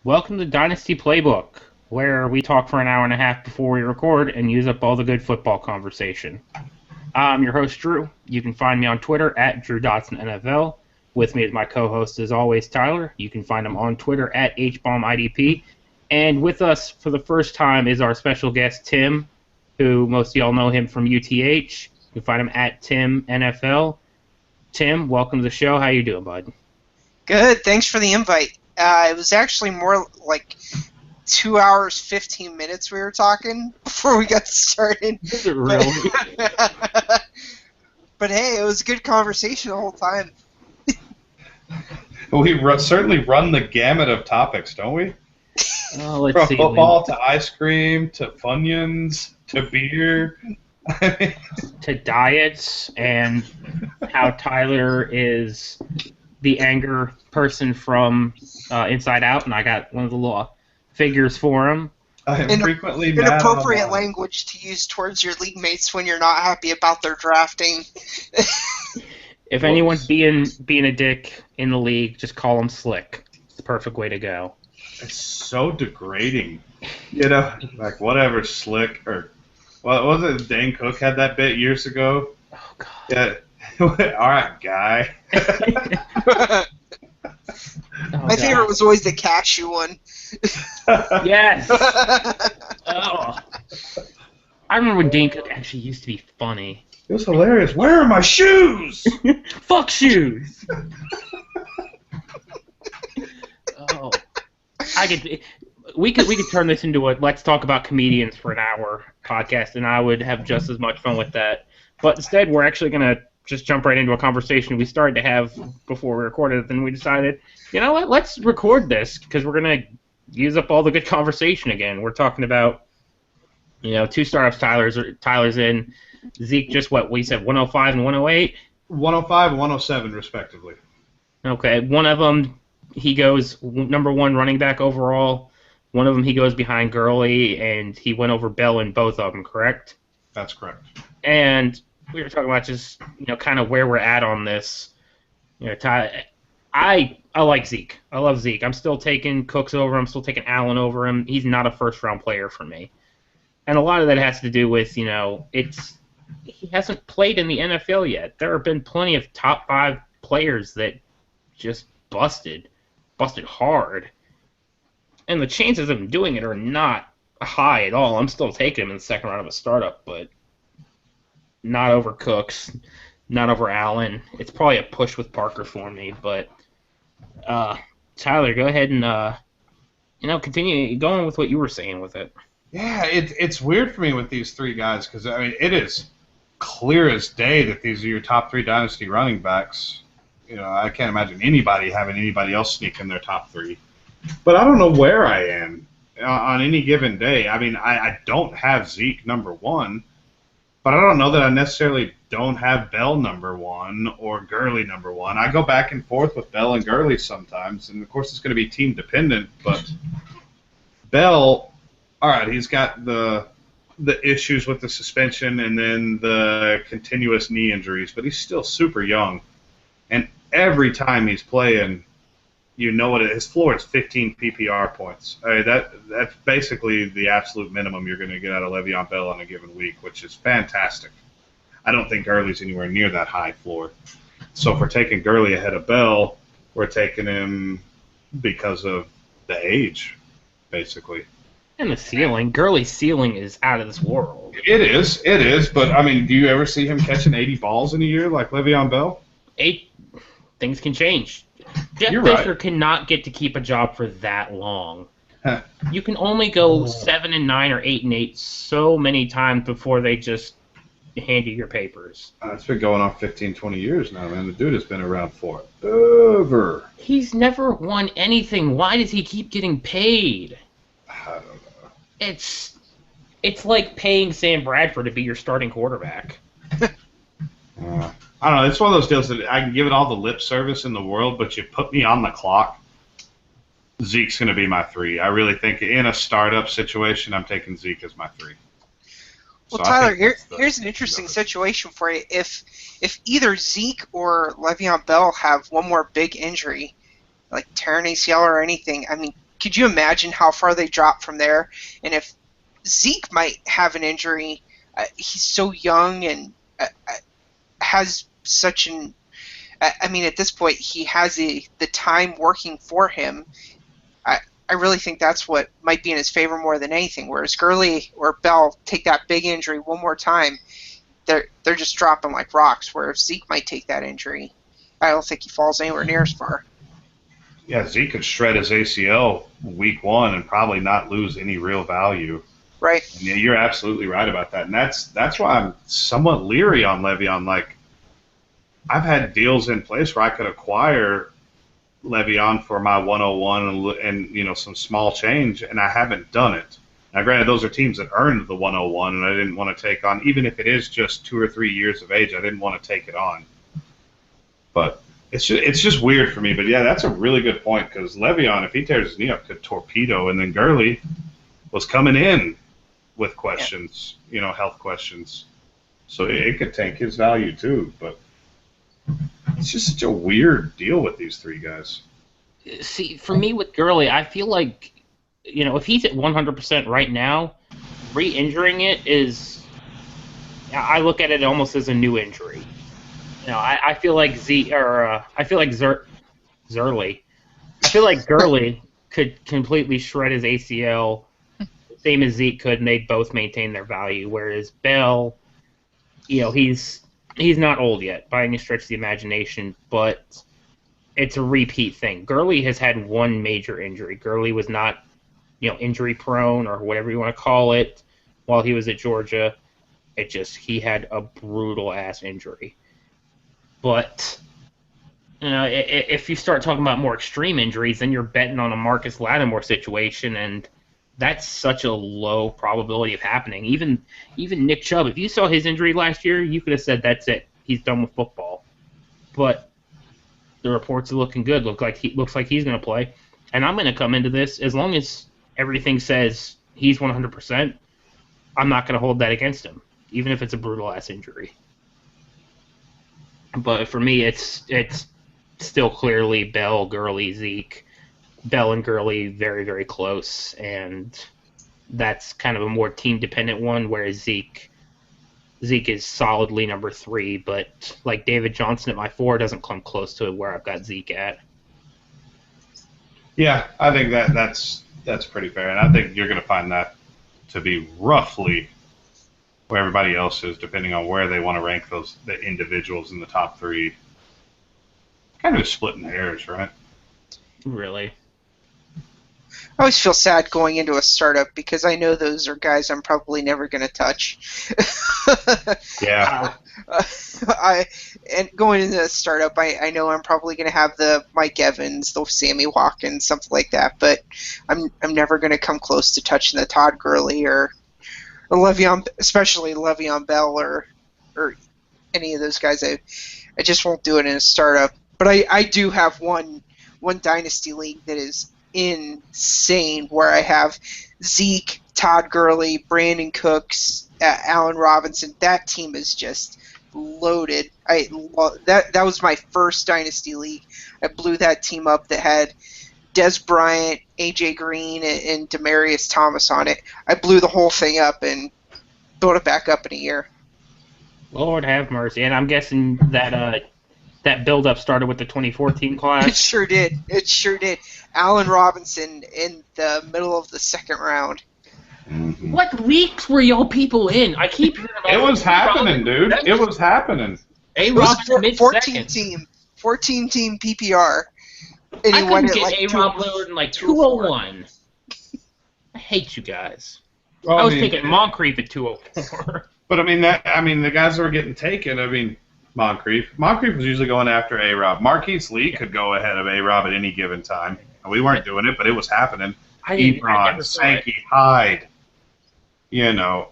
Welcome to Dynasty Playbook, where we talk for an hour and a half before we record and use up all the good football conversation. I'm your host, Drew. You can find me on Twitter at DrewDotsonNFL. With me is my co-host, as always, Tyler. You can find him on Twitter at HBombIDP. And with us for the first time is our special guest, Tim, who most of y'all know him from UTH. You can find him at TimNFL. Tim, welcome to the show. How you doing, bud? Good. Thanks for the invite. It was actually more like 2 hours, 15 minutes we were talking before we got started. Is it really? But hey, it was a good conversation the whole time. We certainly run the gamut of topics, don't we? Let's From see. football to ice cream to Funyuns to beer. To diets and how Tyler is the anger person from Inside Out, and I got one of the little figures for him. I am frequently mad Inappropriate online. language to use towards your league mates when you're not happy about their drafting. If anyone's being a dick in the league, just call him Slick. It's the perfect way to go. It's so degrading. You know, like whatever, Slick, or what was it? Dane Cook had that bit years ago. Oh, God. Yeah. All right, guy. My favorite was always the cashew one. Yes! Oh. I remember when Dane Cook actually used to be funny. It was hilarious. Where are my shoes? Fuck shoes! Oh. We could turn this into a let's talk about comedians for an hour podcast, and I would have just as much fun with that. But instead, we're actually going to just jump right into a conversation we started to have before we recorded it. Then we decided, you know what, let's record this because we're going to use up all the good conversation again. We're talking about, two startups Tyler's in. Zeke just what we said, 105 and 108? 105 and 107, respectively. Okay, one of them, he goes number one running back overall. One of them, he goes behind Gurley, and he went over Bell in both of them, correct? That's correct. And we were talking about just, kind of where we're at on this. I like Zeke. I love Zeke. I'm still taking Cooks over him. I'm still taking Allen over him. He's not a first-round player for me. And a lot of that has to do with, he hasn't played in the NFL yet. There have been plenty of top 5 players that just busted hard. And the chances of him doing it are not high at all. I'm still taking him in the second round of a startup, but not over Cooks, not over Allen. It's probably a push with Parker for me, but Tyler, go ahead and continue going with what you were saying with it. Yeah, it's weird for me with these 3 guys because, it is clear as day that these are your top 3 dynasty running backs. I can't imagine anybody having anybody else sneak in their top 3. But I don't know where I am on any given day. I don't have Zeke number 1, but I don't know that I necessarily don't have Bell number 1 or Gurley number 1. I go back and forth with Bell and Gurley sometimes, and of course it's going to be team dependent, but Bell, all right, he's got the issues with the suspension and then the continuous knee injuries, but he's still super young. And every time he's playing, what his floor is 15 PPR points. That's basically the absolute minimum you're going to get out of Le'Veon Bell on a given week, which is fantastic. I don't think Gurley's anywhere near that high floor. So if we're taking Gurley ahead of Bell, we're taking him because of the age, basically. And the ceiling. Gurley's ceiling is out of this world. It is. But, do you ever see him catching 80 balls in a year like Le'Veon Bell? 8 things can change. Jeff You're Fisher right. cannot get to keep a job for that long. Huh. You can only go 7-9 or 8-8 so many times before they just hand you your papers. It's been going on 15, 20 years now, man. The dude has been around forever. He's never won anything. Why does he keep getting paid? I don't know. It's like paying Sam Bradford to be your starting quarterback. I don't know. It's one of those deals that I can give it all the lip service in the world, but you put me on the clock, Zeke's going to be my 3. I really think in a startup situation, I'm taking Zeke as my 3. Well, Tyler, here's an interesting situation for you. If either Zeke or Le'Veon Bell have one more big injury, like tearing ACL or anything, could you imagine how far they drop from there? And if Zeke might have an injury, he's so young and has such an. I mean, at this point, he has the time working for him. I really think that's what might be in his favor more than anything. Whereas Gurley or Bell take that big injury one more time, they're just dropping like rocks. Where if Zeke might take that injury, I don't think he falls anywhere near as far. Yeah, Zeke could shred his ACL week 1 and probably not lose any real value. Right. And yeah, you're absolutely right about that, and that's why I'm somewhat leery on Le'Veon. Like, I've had deals in place where I could acquire Le'Veon for my 101 and some small change, and I haven't done it. Now, granted, those are teams that earned the 101, and I didn't want to take on, even if it is just 2 or 3 years of age, I didn't want to take it on. But it's just weird for me. But yeah, that's a really good point, because Le'Veon, if he tears his knee up, could torpedo, and then Gurley was coming in with questions, health questions. So it could tank his value too, but it's just such a weird deal with these 3 guys. See, for me with Gurley, I feel like, if he's at 100% right now, re-injuring it is, I look at it almost as a new injury. I feel like Zurley. I feel like Gurley could completely shred his ACL, same as Zeke could, and they'd both maintain their value. Whereas Bell, he's not old yet by any stretch of the imagination, but it's a repeat thing. Gurley has had one major injury. Gurley was not, injury prone or whatever you want to call it while he was at Georgia. He had a brutal ass injury. But, if you start talking about more extreme injuries, then you're betting on a Marcus Lattimore situation, and that's such a low probability of happening. Even Nick Chubb, if you saw his injury last year, you could have said that's it. He's done with football. But the reports are looking good. Looks like he's going to play. And I'm going to come into this, as long as everything says he's 100%, I'm not going to hold that against him, even if it's a brutal-ass injury. But for me, it's still clearly Bell, Gurley, Zeke. Bell and Gurley very, very close, and that's kind of a more team-dependent one, whereas Zeke is solidly number 3, but like David Johnson at my 4 doesn't come close to where I've got Zeke at. Yeah, I think that's pretty fair, and I think you're going to find that to be roughly where everybody else is, depending on where they want to rank the individuals in the top 3. Kind of splitting hairs, right? Really. I always feel sad going into a startup because I know those are guys I'm probably never going to touch. Yeah. And going into a startup, I know I'm probably going to have the Mike Evans, the Sammy Watkins, something like that, but I'm never going to come close to touching the Todd Gurley or Le'Veon, especially Le'Veon Bell or any of those guys. I just won't do it in a startup. But I do have one Dynasty League that is insane, where I have Zeke, Todd Gurley, Brandon Cooks, Allen Robinson. That team is just loaded. That was my first Dynasty League. I blew that team up that had Des Bryant, AJ Green, and Demaryius Thomas on it. I blew the whole thing up and built it back up in a year. Lord have mercy. And I'm guessing that build-up started with the 2014 class. It sure did. Allen Robinson in the middle of the second round. Mm-hmm. What leagues were y'all people in? I keep hearing about it. Was happening, dude. It was happening. A-Rob in 14 team PPR. And I couldn't get like A-Rob Lillard in like 201. I hate you guys. Well, I was taking Moncrief at 204. But I mean the guys that were getting taken. I mean, Moncrief was usually going after A-Rob. Marquise Lee could go ahead of A-Rob at any given time. We weren't doing it, but it was happening. Ebron, Sankey, Hyde, and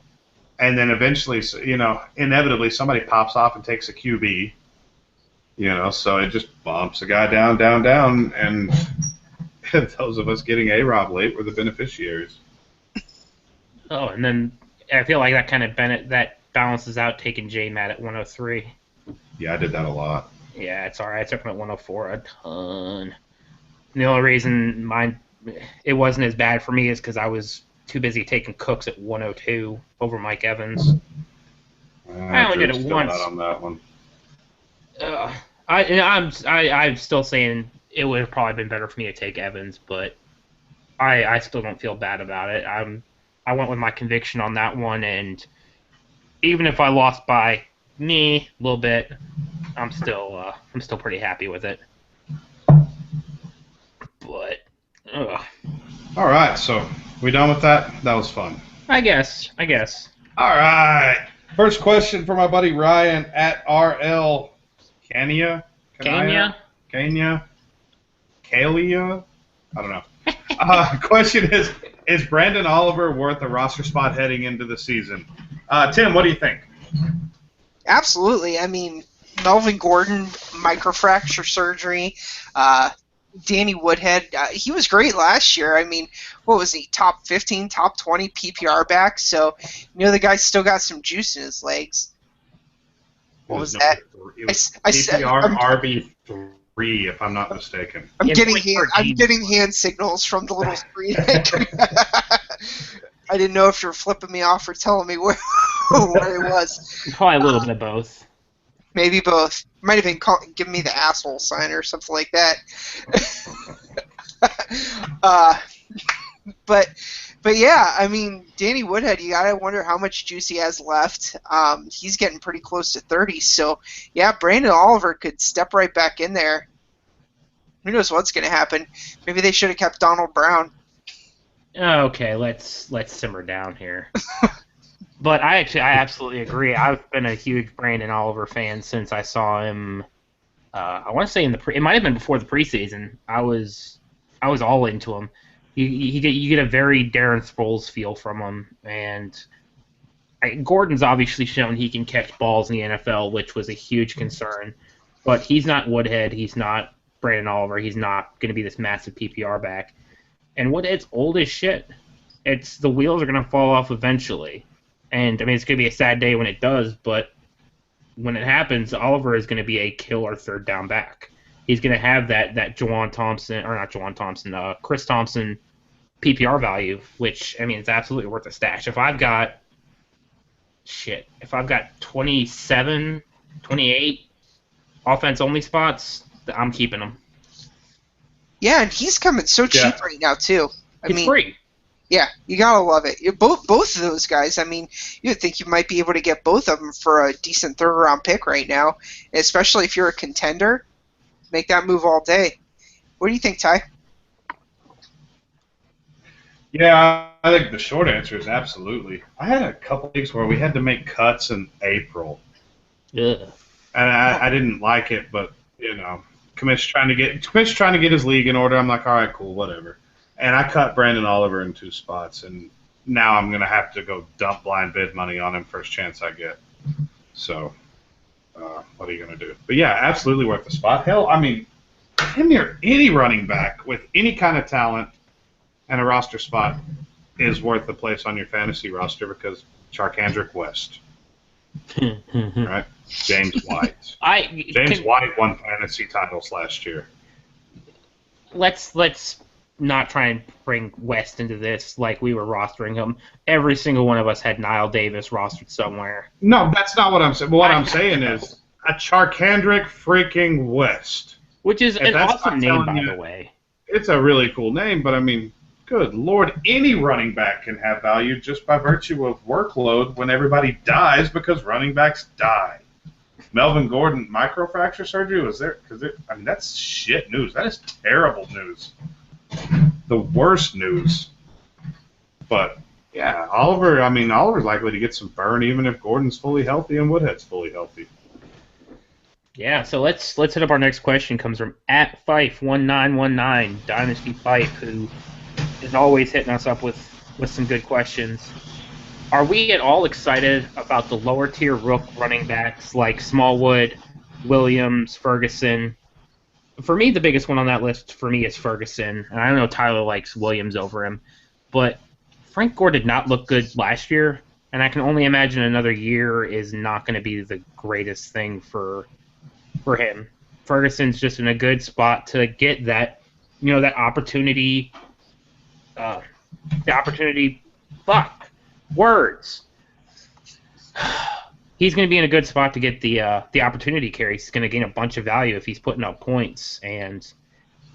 then eventually, inevitably somebody pops off and takes a QB, so it just bumps a guy down, and those of us getting A-Rob late were the beneficiaries. Oh, and then I feel like that kind of that balances out taking J-Matt at 103. Yeah, I did that a lot. Yeah, it's all right. I took him at 104 a ton. The only reason mine it wasn't as bad for me is because I was too busy taking Cooks at 102 over Mike Evans. I only did it still once. Not on that one. I'm still saying it would have probably been better for me to take Evans, but I still don't feel bad about it. I went with my conviction on that one, and even if I lost by a little bit, I'm still pretty happy with it. But all right, so we done with that? That was fun. I guess. All right. First question for my buddy Ryan at RL Kenya. Kalia? I don't know. Question is Brandon Oliver worth a roster spot heading into the season? Tim, what do you think? Absolutely. I mean, Melvin Gordon, microfracture surgery. Danny Woodhead, he was great last year. I mean, what was he, top 15, top 20 PPR back? So, the guy's still got some juice in his legs. What was that? I said RB3, if I'm not mistaken. I'm getting hand signals from the little screen. I didn't know if you were flipping me off or telling me where it was. Probably a little bit of both. Maybe both. Might have been giving me the asshole sign or something like that. But yeah, I mean, Danny Woodhead, you gotta wonder how much juice he has left. He's getting pretty close to 30, so yeah, Brandon Oliver could step right back in there. Who knows what's gonna happen? Maybe they should have kept Donald Brown. Okay, let's simmer down here. But I absolutely agree. I've been a huge Brandon Oliver fan since I saw him. I want to say it might have been before the preseason. I was all into him. You get a very Darren Sproles feel from him, and Gordon's obviously shown he can catch balls in the NFL, which was a huge concern. But he's not Woodhead. He's not Brandon Oliver. He's not going to be this massive PPR back. And Woodhead's old as shit. The wheels are going to fall off eventually. And, I mean, it's going to be a sad day when it does, but when it happens, Oliver is going to be a killer third down back. He's going to have that Chris Thompson PPR value, which, I mean, it's absolutely worth a stash. If I've got 27, 28 offense-only spots, I'm keeping them. Yeah, and he's coming so cheap right now, too. It's free. Yeah, you gotta love it. Both of those guys, I mean, you'd think you might be able to get both of them for a decent third-round pick right now, especially if you're a contender. Make that move all day. What do you think, Ty? Yeah, I think the short answer is absolutely. I had a couple weeks where we had to make cuts in April. Yeah. And I didn't like it, but, Commish trying to get his league in order. I'm like, all right, cool, whatever. And I cut Brandon Oliver in 2 spots, and now I'm going to have to go dump blind bid money on him first chance I get. So, what are you going to do? But yeah, absolutely worth the spot. Hell, I mean, damn near any running back with any kind of talent and a roster spot is worth the place on your fantasy roster because Charkandrick West. Right? James White. White won fantasy titles last year. Let's not try and bring West into this like we were rostering him. Every single one of us had Niall Davis rostered somewhere. No, that's not what I'm saying. What I'm saying is a Charkandrick freaking West. Which is an awesome name, by the way. It's a really cool name, but I mean, good Lord, any running back can have value just by virtue of workload when everybody dies because running backs die. Melvin Gordon, microfracture surgery, was there? I mean, that's shit news. That is terrible news. The worst news. But, yeah, Oliver's likely to get some burn even if Gordon's fully healthy and Woodhead's fully healthy. Yeah, so let's hit up our next question. Comes from @Fife1919, Dynasty Fife, who is always hitting us up with some good questions. Are we at all excited about the lower tier rook running backs like Smallwood, Williams, Ferguson? For me, the biggest one on that list for me is Ferguson, and I know Tyler likes Williams over him, but Frank Gore did not look good last year, and I can only imagine another year is not going to be the greatest thing for him. Ferguson's just in a good spot to get that, that opportunity uh, the opportunity. Fuck. Words. He's going to be in a good spot to get the opportunity carry. He's going to gain a bunch of value if he's putting up points. And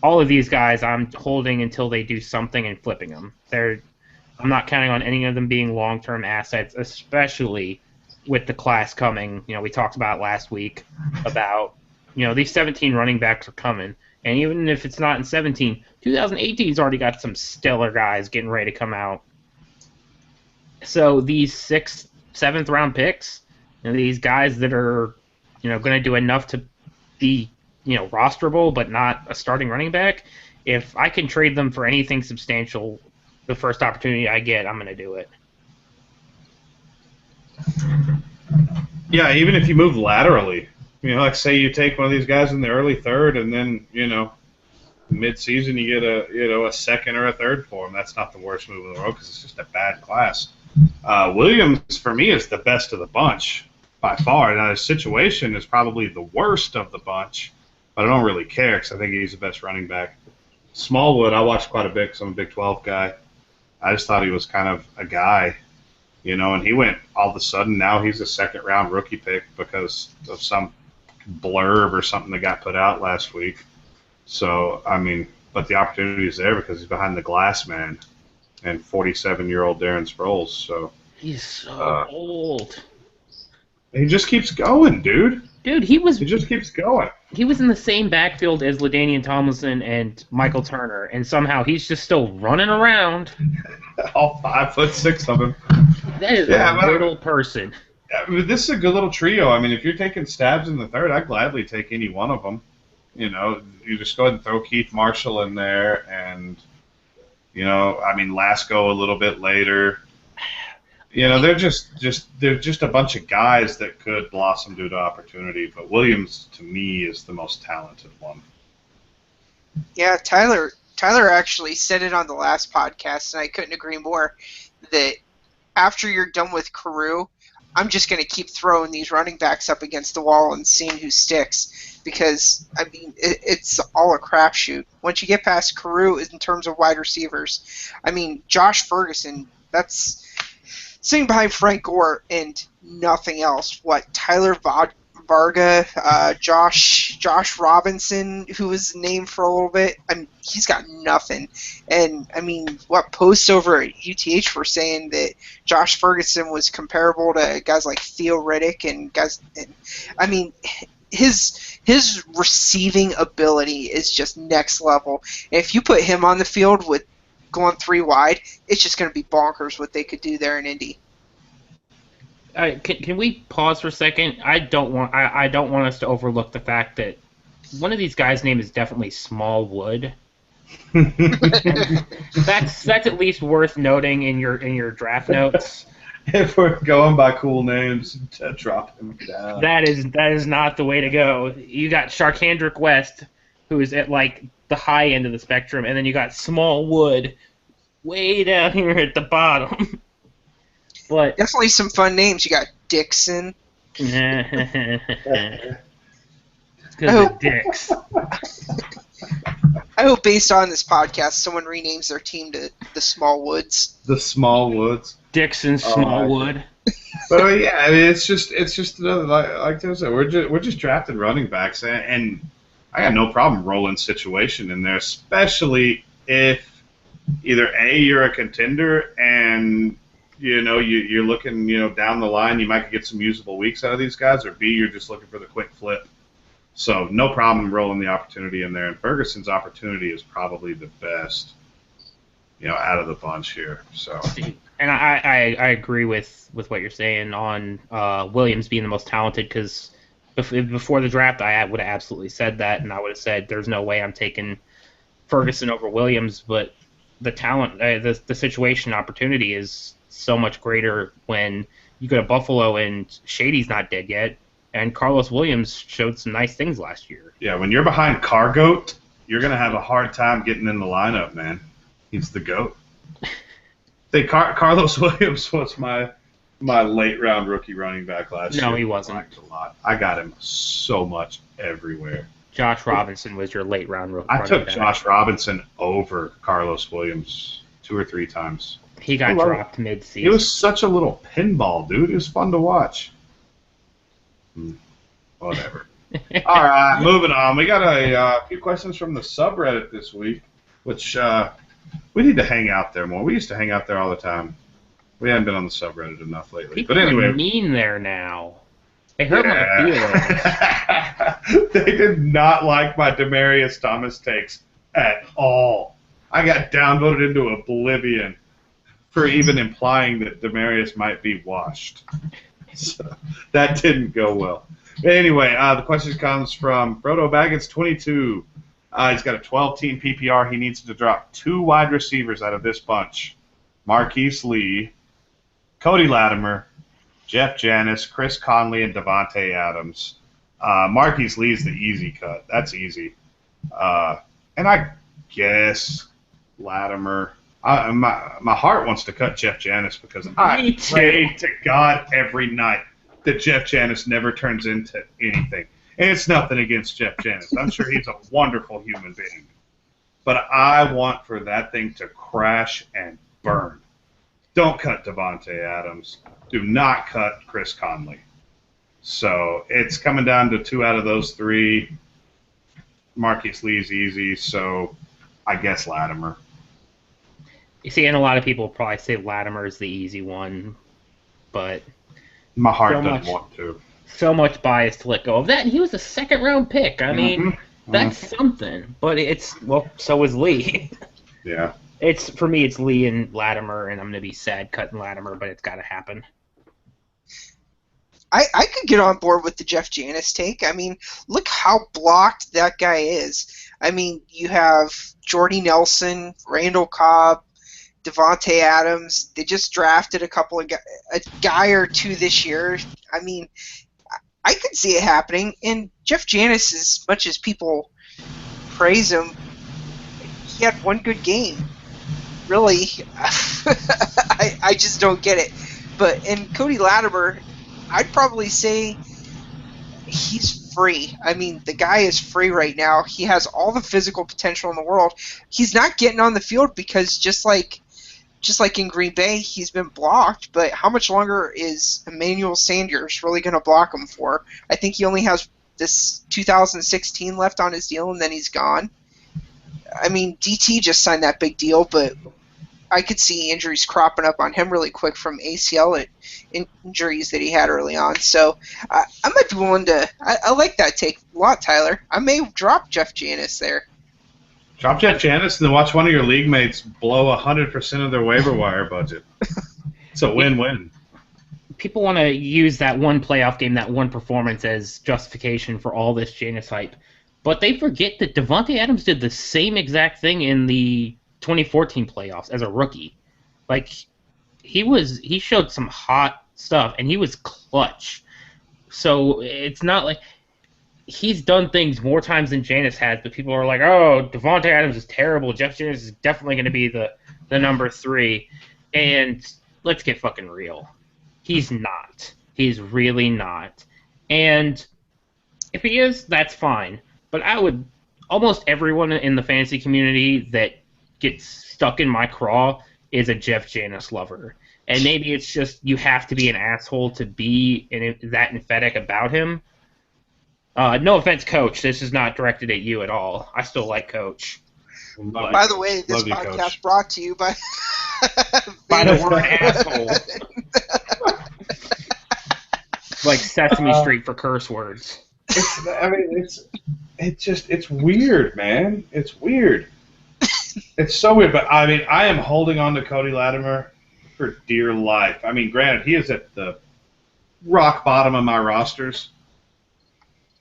all of these guys, I'm holding until they do something and flipping them. I'm not counting on any of them being long-term assets, especially with the class coming. We talked about last week about these 17 running backs are coming. And even if it's not in 17, 2018's already got some stellar guys getting ready to come out. So these 6th, 7th round picks, these guys that are, going to do enough to be, rosterable but not a starting running back, if I can trade them for anything substantial the first opportunity I get, I'm going to do it. Yeah, even if you move laterally. Like say you take one of these guys in the early third, and then mid-season you get a second or a third for him. That's not the worst move in the world because it's just a bad class. Williams for me is the best of the bunch by far. Now his situation is probably the worst of the bunch, but I don't really care because I think he's the best running back. Smallwood, I watched quite a bit because I'm a Big 12 guy. I just thought he was kind of a guy. And he went all of a sudden. Now he's a second-round rookie pick because of some blurb or something that got put out last week. So, but the opportunity is there because he's behind the glass man and 47-year-old Darren Sproles. So he's so old. He just keeps going, dude. Dude, he just keeps going. He was in the same backfield as LaDainian Tomlinson and Michael Turner, and somehow he's just still running around. All 5'6" of him. That is a brutal person. This is a good little trio. if you're taking stabs in the third, I'd gladly take any one of them. You just go ahead and throw Keith Marshall in there, and Lasco a little bit later. They're just a bunch of guys that could blossom due to opportunity. But Williams, to me, is the most talented one. Yeah, Tyler actually said it on the last podcast, and I couldn't agree more. That after you're done with Carew, I'm just going to keep throwing these running backs up against the wall and seeing who sticks. Because it's all a crapshoot. Once you get past Carew in terms of wide receivers, Josh Ferguson, that's sitting behind Frank Gore and nothing else. What, Tyler Varga, Josh Robinson, who was named for a little bit, he's got nothing. And what posts over at UTH were saying that Josh Ferguson was comparable to guys like Theo Riddick and guys. His receiving ability is just next level. And if you put him on the field with going 3 wide, it's just going to be bonkers what they could do there in Indy. Can we pause for a second? I don't want us to overlook the fact that one of these guys' name is definitely Smallwood. that's at least worth noting in your draft notes. If we're going by cool names, drop him down. That is not the way to go. You got Sharkhandrick West, who is at the high end of the spectrum, and then you got Smallwood way down here at the bottom. But definitely some fun names. You got Dixon. It's because of dicks. I hope based on this podcast, someone renames their team to the Smallwoods. The Smallwoods. Dixon Smallwood. But yeah, it's just another like I said, we're just drafting running backs, and I got no problem rolling situation in there, especially if either A, you're a contender and you're looking down the line, you might get some usable weeks out of these guys, or B, you're just looking for the quick flip. So no problem rolling the opportunity in there, and Ferguson's opportunity is probably the best out of the bunch here. So. And I agree with what you're saying on Williams being the most talented, because before the draft I would have absolutely said that, and I would have said there's no way I'm taking Ferguson over Williams, but the talent, the situation opportunity is so much greater when you go to Buffalo and Shady's not dead yet, and Carlos Williams showed some nice things last year. Yeah, when you're behind Cargoat, you're going to have a hard time getting in the lineup, man. He's the GOAT. Carlos Williams was my late round rookie running back last year. No, he wasn't. A lot. I got him so much everywhere. Josh Robinson was your late round rookie. I took Josh Robinson over Carlos Williams 2 or 3 times. He got dropped mid-season. He was such a little pinball, dude. It was fun to watch. Whatever. All right, moving on. We got a few questions from the subreddit this week, which we need to hang out there more. We used to hang out there all the time. We haven't been on the subreddit enough lately. People but anyway, are mean there now. They hurt my feelings. They did not like my Demaryius Thomas takes at all. I got downvoted into oblivion for even implying that Demaryius might be washed. So that didn't go well. But anyway, the question comes from Frodo Baggins 22. He's got a 12-team PPR. He needs to drop 2 wide receivers out of this bunch: Marquise Lee, Cody Latimer, Jeff Janis, Chris Conley, and Devontae Adams. Marquise Lee is the easy cut. That's easy. And I guess Latimer. My heart wants to cut Jeff Janis because I pray to God every night that Jeff Janis never turns into anything. And it's nothing against Jeff Janis. I'm sure he's a wonderful human being. But I want for that thing to crash and burn. Don't cut Devontae Adams. Do not cut Chris Conley. So it's coming down to 2 out of those 3. Marquise Lee's easy, so I guess Latimer. You see, and a lot of people probably say Latimer is the easy one, but my heart doesn't want to. So much bias to let go of that, and he was a second-round pick. I mean, that's something. But so is Lee. Yeah. For me, it's Lee and Latimer, and I'm gonna be sad cutting Latimer, but it's got to happen. I could get on board with the Jeff Janis take. I mean, look how blocked that guy is. I mean, you have Jordy Nelson, Randall Cobb, Devontae Adams. They just drafted a guy or 2 this year. I mean, I could see it happening. And Jeff Janis, as much as people praise him, he had 1 good game. Really, I just don't get it. And Cody Latimer, I'd probably say he's free. I mean, the guy is free right now. He has all the physical potential in the world. He's not getting on the field because just like in Green Bay, he's been blocked. But how much longer is Emmanuel Sanders really going to block him for? I think he only has this 2016 left on his deal, and then he's gone. I mean, DT just signed that big deal, but I could see injuries cropping up on him really quick from ACL injuries that he had early on. So I might be willing to – I like that take a lot, Tyler. I may drop Jeff Janis there. Drop Jeff Janis and then watch one of your league mates blow 100% of their waiver wire budget. It's a win-win. People want to use that one playoff game, that one performance as justification for all this Janis hype. But they forget that Devontae Adams did the same exact thing in the 2014 playoffs as a rookie. Like, he showed some hot stuff, and he was clutch. So it's not like he's done things more times than Janis has, but people are like, oh, Devontae Adams is terrible. Jeff Janis is definitely going to be the number 3. And let's get fucking real. He's not. He's really not. And if he is, that's fine. But almost everyone in the fantasy community that gets stuck in my craw is a Jeff Janis lover. And maybe it's just you have to be an asshole to be that emphatic about him. No offense, Coach. This is not directed at you at all. I still like Coach. By the way, this podcast Coach. Brought to you by the word asshole. Like Sesame Street for curse words. It's weird, man. It's weird. It's so weird, but I mean, I am holding on to Cody Latimer for dear life. I mean, granted, he is at the rock bottom of my rosters,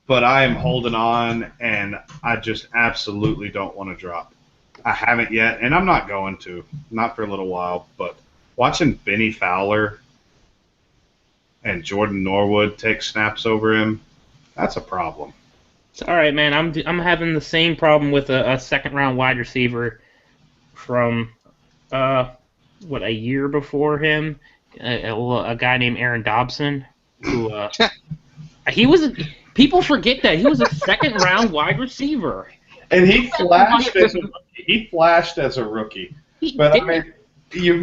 but I am holding on, and I just absolutely don't want to drop. I haven't yet, and I'm not going to, not for a little while, but watching Benny Fowler and Jordan Norwood take snaps over him, that's a problem. It's all right, man. I'm having the same problem with a second-round wide receiver from, a year before him, a guy named Aaron Dobson, who he was. People forget that he was a second-round wide receiver. And he flashed as a rookie. He But did. I mean, you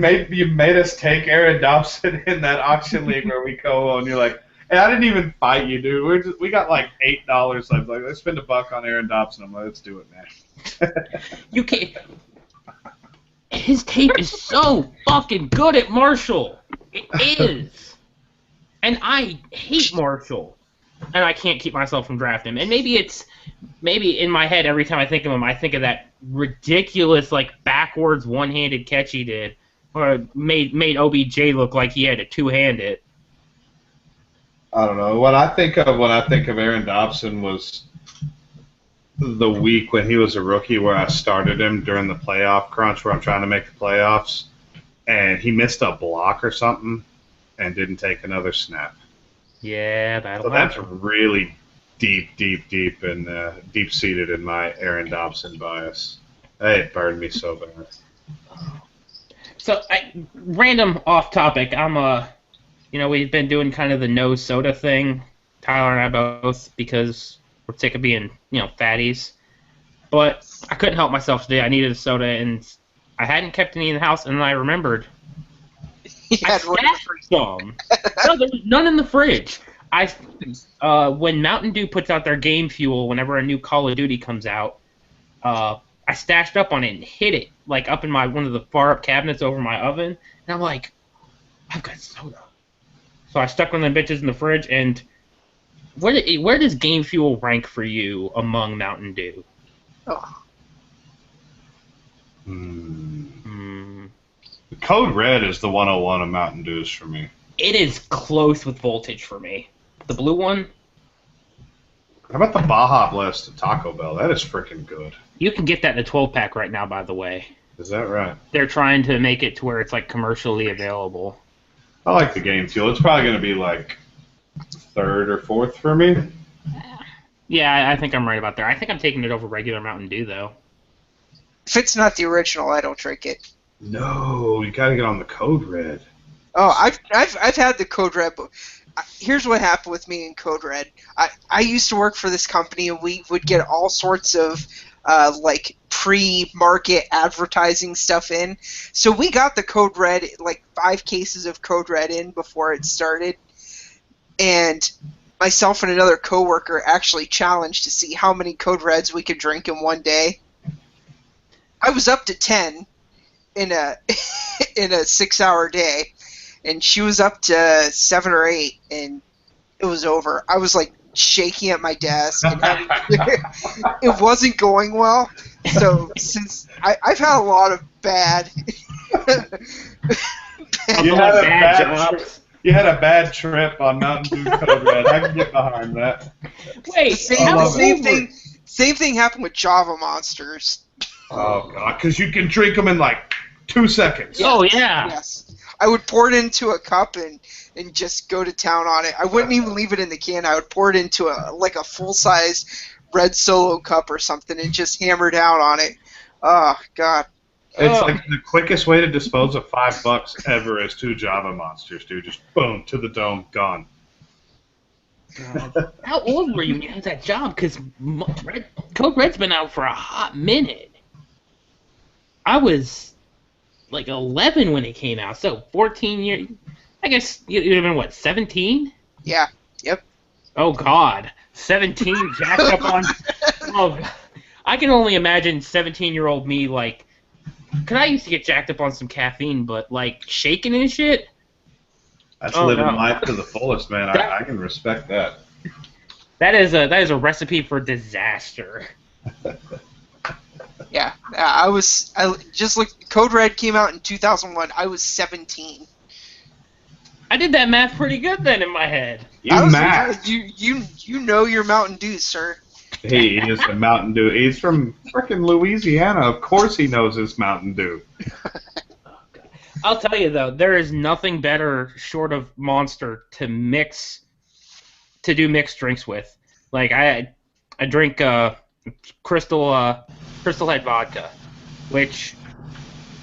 made us take Aaron Dobson in that auction league where we go and you're like, hey, I didn't even fight you, dude. We got like $8 left. Like, let's spend $1 on Aaron Dobson. I'm like, let's do it, man. You can't. His tape is so fucking good at Marshall. It is. And I hate Marshall. And I can't keep myself from drafting him. And maybe in my head, every time I think of him, I think of that ridiculous, like, backwards one-handed catch he did, or made OBJ look like he had to two-handed. I don't know. What I think of when I think of Aaron Dobson was the week when he was a rookie where I started him during the playoff crunch where I'm trying to make the playoffs, and he missed a block or something and didn't take another snap. Yeah, that'll So that's happen. really deep and deep-seated in my Aaron Dobson bias. It burned me so bad. So, random off topic. We've been doing kind of the no soda thing, Tyler and I both, because we're sick of being, fatties. But I couldn't help myself today. I needed a soda, and I hadn't kept any in the house, and then I remembered. I stashed some. No, there was none in the fridge. When Mountain Dew puts out their game fuel, whenever a new Call of Duty comes out, I stashed up on it and hid it, like up in one of the far up cabinets over my oven, and I'm like, I've got soda. So I stuck one of them bitches in the fridge, and where does game fuel rank for you among Mountain Dew? Oh. The Code Red is the 101 of Mountain Dews for me. It is close with voltage for me. The blue one? How about the Baja Blast at Taco Bell? That is freaking good. You can get that in a 12-pack right now, by the way. Is that right? They're trying to make it to where it's like commercially available. I like the game fuel. It's probably going to be like third or fourth for me. Yeah, I think I'm right about there. I think I'm taking it over regular Mountain Dew, though. If it's not the original, I don't drink it. No, you got to get on the Code Red. Oh, I've had the Code Red. But here's what happened with me in Code Red. I used to work for this company, and we would get all sorts of like pre-market advertising stuff in. So we got the Code Red, like 5 cases of Code Red in before it started, and myself and another coworker actually challenged to see how many Code Reds we could drink in one day. I was up to 10 in a 6-hour day, and she was up to 7 or 8, and it was over. I was like shaking at my desk, and it wasn't going well. So since I've had a lot of bad, You had a bad trip on Mountain Dew Code Red. I can get behind that. Wait, same thing happened with Java Monsters. Oh god, because you can drink them in like 2 seconds. Oh yeah. Yes. I would pour it into a cup and just go to town on it. I wouldn't even leave it in the can. I would pour it into a full-size red Solo cup or something and just hammer down on it. Oh god. It's like the quickest way to dispose of $5 ever is 2 Java Monsters, dude. Just boom, to the dome, gone. God. How old were you when you had that job? Because Code Red's been out for a hot minute. I was like 11 when it came out, so 14 years. I guess you'd have been, what, 17? Yeah. Yep. Oh, God. 17 jacked up on... Oh, I can only imagine 17-year-old me, like... Because I used to get jacked up on some caffeine, but, like, shaking and shit? That's living life to the fullest, man. I can respect that. That is a recipe for disaster. Yeah. I just looked. Code Red came out in 2001. I was 17. I did that math pretty good then in my head. You know your Mountain Dew, sir. He is a Mountain Dew. He's from frickin' Louisiana. Of course he knows his Mountain Dew. I'll tell you, though, there is nothing better short of Monster to do mixed drinks with. Like, I drink Crystal Head vodka, which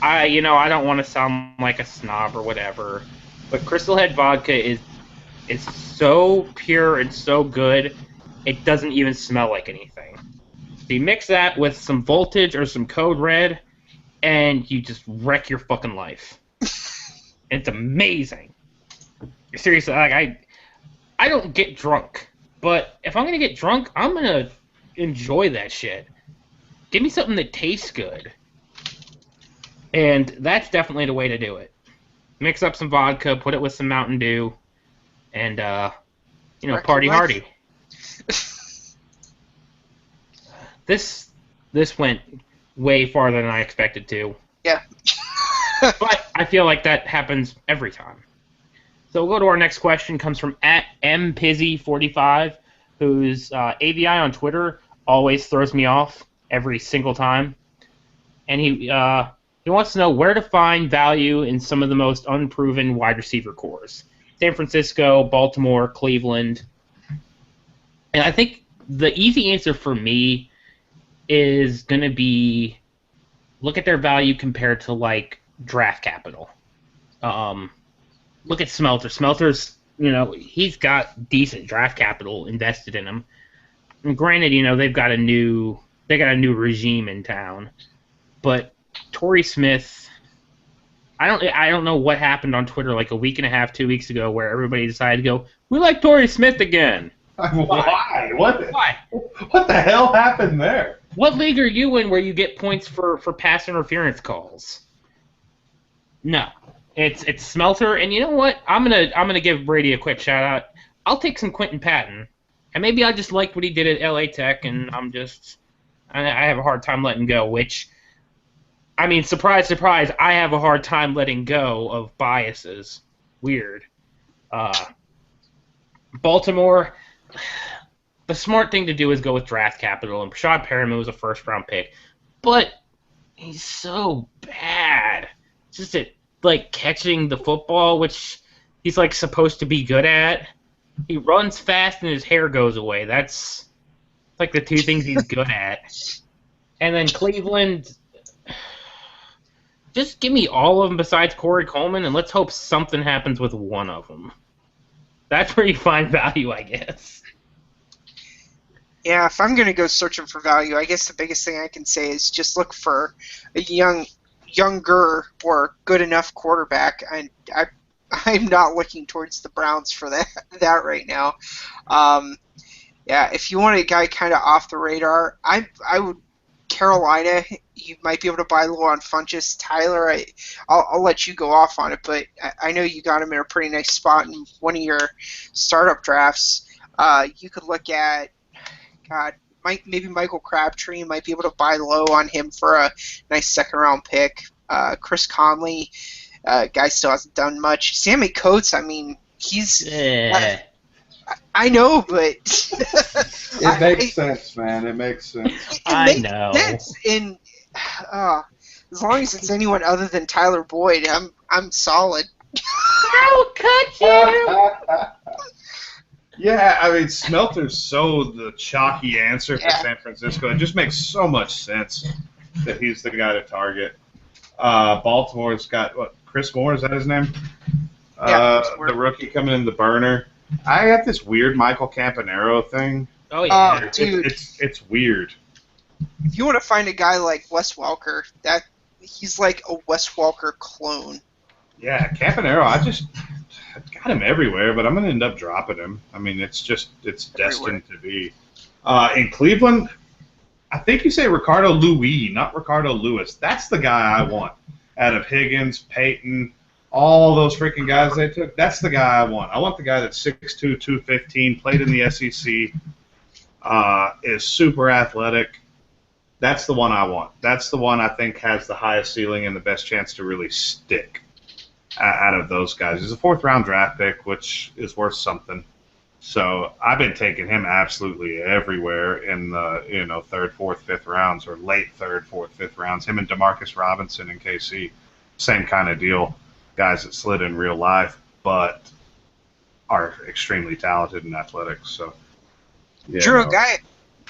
I don't want to sound like a snob or whatever, but Crystal Head vodka is so pure and so good, it doesn't even smell like anything. So you mix that with some Voltage or some Code Red, and you just wreck your fucking life. It's amazing. Seriously, like I don't get drunk, but if I'm gonna get drunk, I'm gonna enjoy that shit. Give me something that tastes good, and that's definitely the way to do it. Mix up some vodka, put it with some Mountain Dew, and party hardy. This went way farther than I expected to. Yeah. But I feel like that happens every time. So we'll go to our next question. Comes from @mpizzy45, whose AVI on Twitter always throws me off every single time. And he wants to know where to find value in some of the most unproven wide receiver cores. San Francisco, Baltimore, Cleveland. And I think the easy answer for me is going to be look at their value compared to, like, draft capital. Look at Smelter. Smelter's, he's got decent draft capital invested in him. And granted, they've got a new regime in town, but Torrey Smith, I don't know what happened on Twitter like a week and a half, 2 weeks ago, where everybody decided to go, we like Torrey Smith again. Why? Why? What the hell happened there? What league are you in where you get points for pass interference calls? No. It's Smelter, and you know what? I'm gonna give Brady a quick shout out. I'll take some Quentin Patton, and maybe I just liked what he did at LA Tech, and I have a hard time letting go. Which, I mean, surprise, surprise, I have a hard time letting go of biases. Weird. Baltimore, the smart thing to do is go with draft capital, and Rashad Perriman was a first-round pick, but he's so bad. It's just like catching the football, which he's like supposed to be good at. He runs fast and his hair goes away. That's like the two things he's good at. And then Cleveland, just give me all of them besides Corey Coleman, and let's hope something happens with one of them. That's where you find value, I guess. Yeah, if I'm going to go searching for value, I guess the biggest thing I can say is just look for a younger or good enough quarterback. And I'm not looking towards the Browns for that right now. Yeah, if you want a guy kind of off the radar, I would Carolina. You might be able to buy low on Funchess. Tyler, I'll let you go off on it, but I know you got him in a pretty nice spot in one of your startup drafts. You could look at, maybe Michael Crabtree. You might be able to buy low on him for a nice second-round pick. Chris Conley, guy still hasn't done much. Sammy Coates, I mean, he's... I know, but... It makes sense, man. It makes sense. It makes sense. And as long as it's anyone other than Tyler Boyd, I'm solid. I'll cut you! Yeah, I mean, Smelter's so the chalky answer for San Francisco. It just makes so much sense that he's the guy to target. Baltimore's got, Chris Moore, is that his name? The rookie coming in the burner. I got this weird Michael Campanaro thing. Oh, yeah. Dude. It's weird. If you want to find a guy like Wes Welker, he's like a Wes Welker clone. Yeah, Campanaro, I got him everywhere, but I'm going to end up dropping him. I mean, it's destined to be. In Cleveland, I think you say Ricardo Louis, not Ricardo Lewis. That's the guy I want. Out of Higgins, Peyton, all those freaking guys they took, that's the guy I want. I want the guy that's 6'2", 215, played in the SEC, is super athletic. That's the one I want. That's the one I think has the highest ceiling and the best chance to really stick out of those guys. He's a fourth-round draft pick, which is worth something. So I've been taking him absolutely everywhere in the third, fourth, fifth rounds, or late third, fourth, fifth rounds. Him and Demarcus Robinson in KC, same kind of deal. Guys that slid in real life, but are extremely talented and athletic. So, yeah, Drew, a guy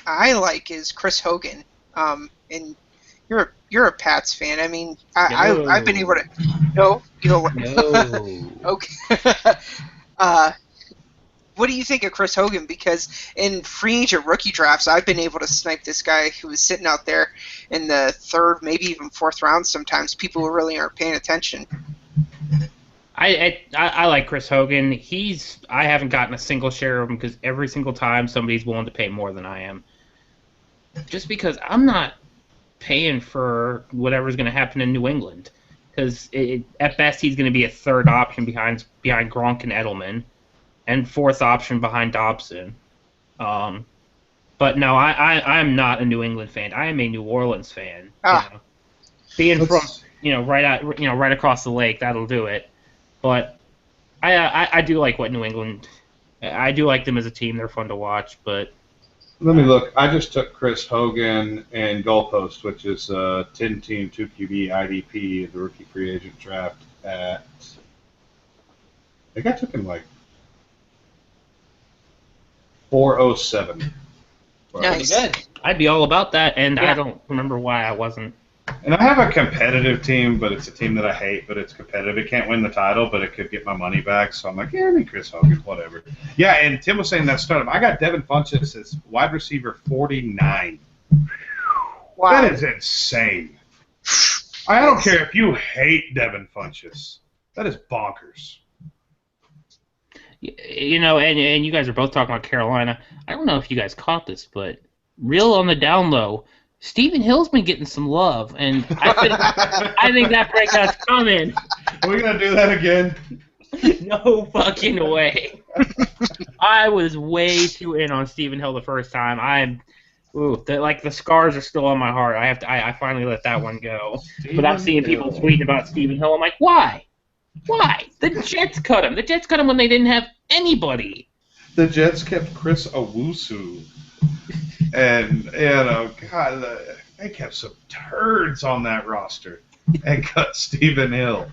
I like is Chris Hogan. And you're a Pats fan. I mean, I've been able to. No, you know. No. Okay. what do you think of Chris Hogan? Because in free agent rookie drafts, I've been able to snipe this guy who was sitting out there in the third, maybe even fourth round sometimes. People who really aren't paying attention. I like Chris Hogan. I haven't gotten a single share of him because every single time somebody's willing to pay more than I am. Just because I'm not paying for whatever's going to happen in New England. Because at best he's going to be a third option behind Gronk and Edelman, and fourth option behind Dobson. But no, I'm not a New England fan. I am a New Orleans fan. Being from right across the lake, that'll do it. But I do like what New England. I do like them as a team. They're fun to watch. But let me look. I just took Chris Hogan and Goalpost, which is 10-team 2QB IDP, the rookie free agent draft at. I think I took him like 407. Nice. Good. I'd be all about that, and I don't remember why I wasn't. And I have a competitive team, but it's a team that I hate, but it's competitive. It can't win the title, but it could get my money back. So I'm like, I mean, Chris Hogan, whatever. Yeah, and Tim was saying that startup. I got Devin Funchess as wide receiver 49. Wow. That is insane. I don't care if you hate Devin Funchess. That is bonkers. And you guys are both talking about Carolina. I don't know if you guys caught this, but real on the down low, Stephen Hill's been getting some love, and I think that breakout's coming. Are we going to do that again? No fucking way. I was way too in on Stephen Hill the first time. The scars are still on my heart. I finally let that one go. But I'm seeing people tweeting about Stephen Hill. I'm like, why? Why? The Jets cut him. The Jets cut him when they didn't have anybody. The Jets kept Chris Owusu. And, God, they kept some turds on that roster and cut Stephen Hill.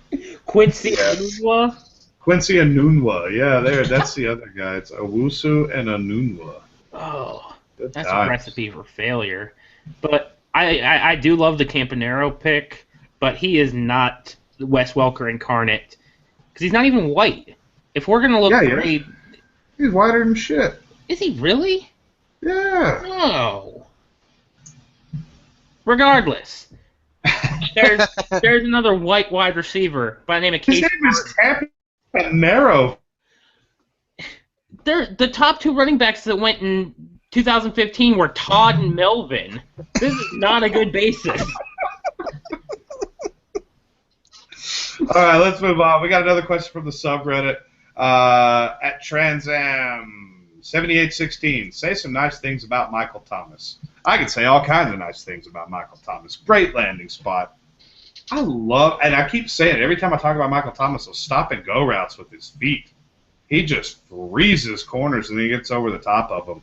Quincy Enunwa? Quincy Enunwa, that's the other guy. It's Owusu and Enunwa. Oh, that's a recipe for failure. But I do love the Campanaro pick, but he is not Wes Welker incarnate. Because he's not even white. If we're going to look great... He's whiter than shit. Is he really? Yeah. No. Regardless, there's another white wide receiver by the name of Casey. His name is Campanaro. The top two running backs that went in 2015 were Todd and Melvin. This is not a good basis. All right, let's move on. We got another question from the subreddit at Transam7816. Say some nice things about Michael Thomas. I can say all kinds of nice things about Michael Thomas. Great landing spot. And I keep saying it, every time I talk about Michael Thomas, he'll stop and go routes with his feet. He just freezes corners and he gets over the top of them.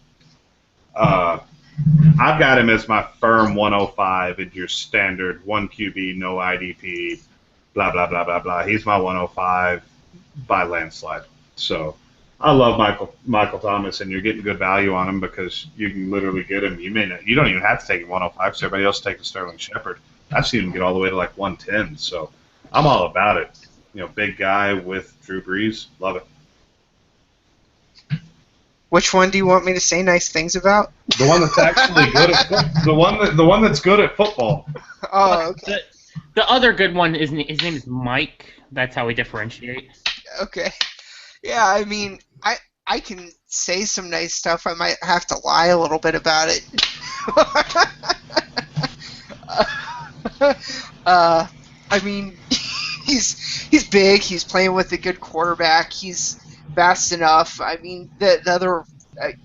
I've got him as my firm 105 in your standard 1 QB, no IDP, blah, blah, blah, blah, blah. He's my 105 by landslide. So I love Michael Thomas, and you're getting good value on him because you can literally get him. You don't even have to take him 105 because everybody else takes a Sterling Shepard. I've seen him get all the way to like 110. So I'm all about it. Big guy with Drew Brees. Love it. Which one do you want me to say nice things about? The one that's actually good at the one that's good at football. Oh, okay. The other good one his name is Mike. That's how we differentiate. Okay. Yeah, I mean, I can say some nice stuff. I might have to lie a little bit about it. I mean, he's big. He's playing with a good quarterback. He's fast enough. I mean, the other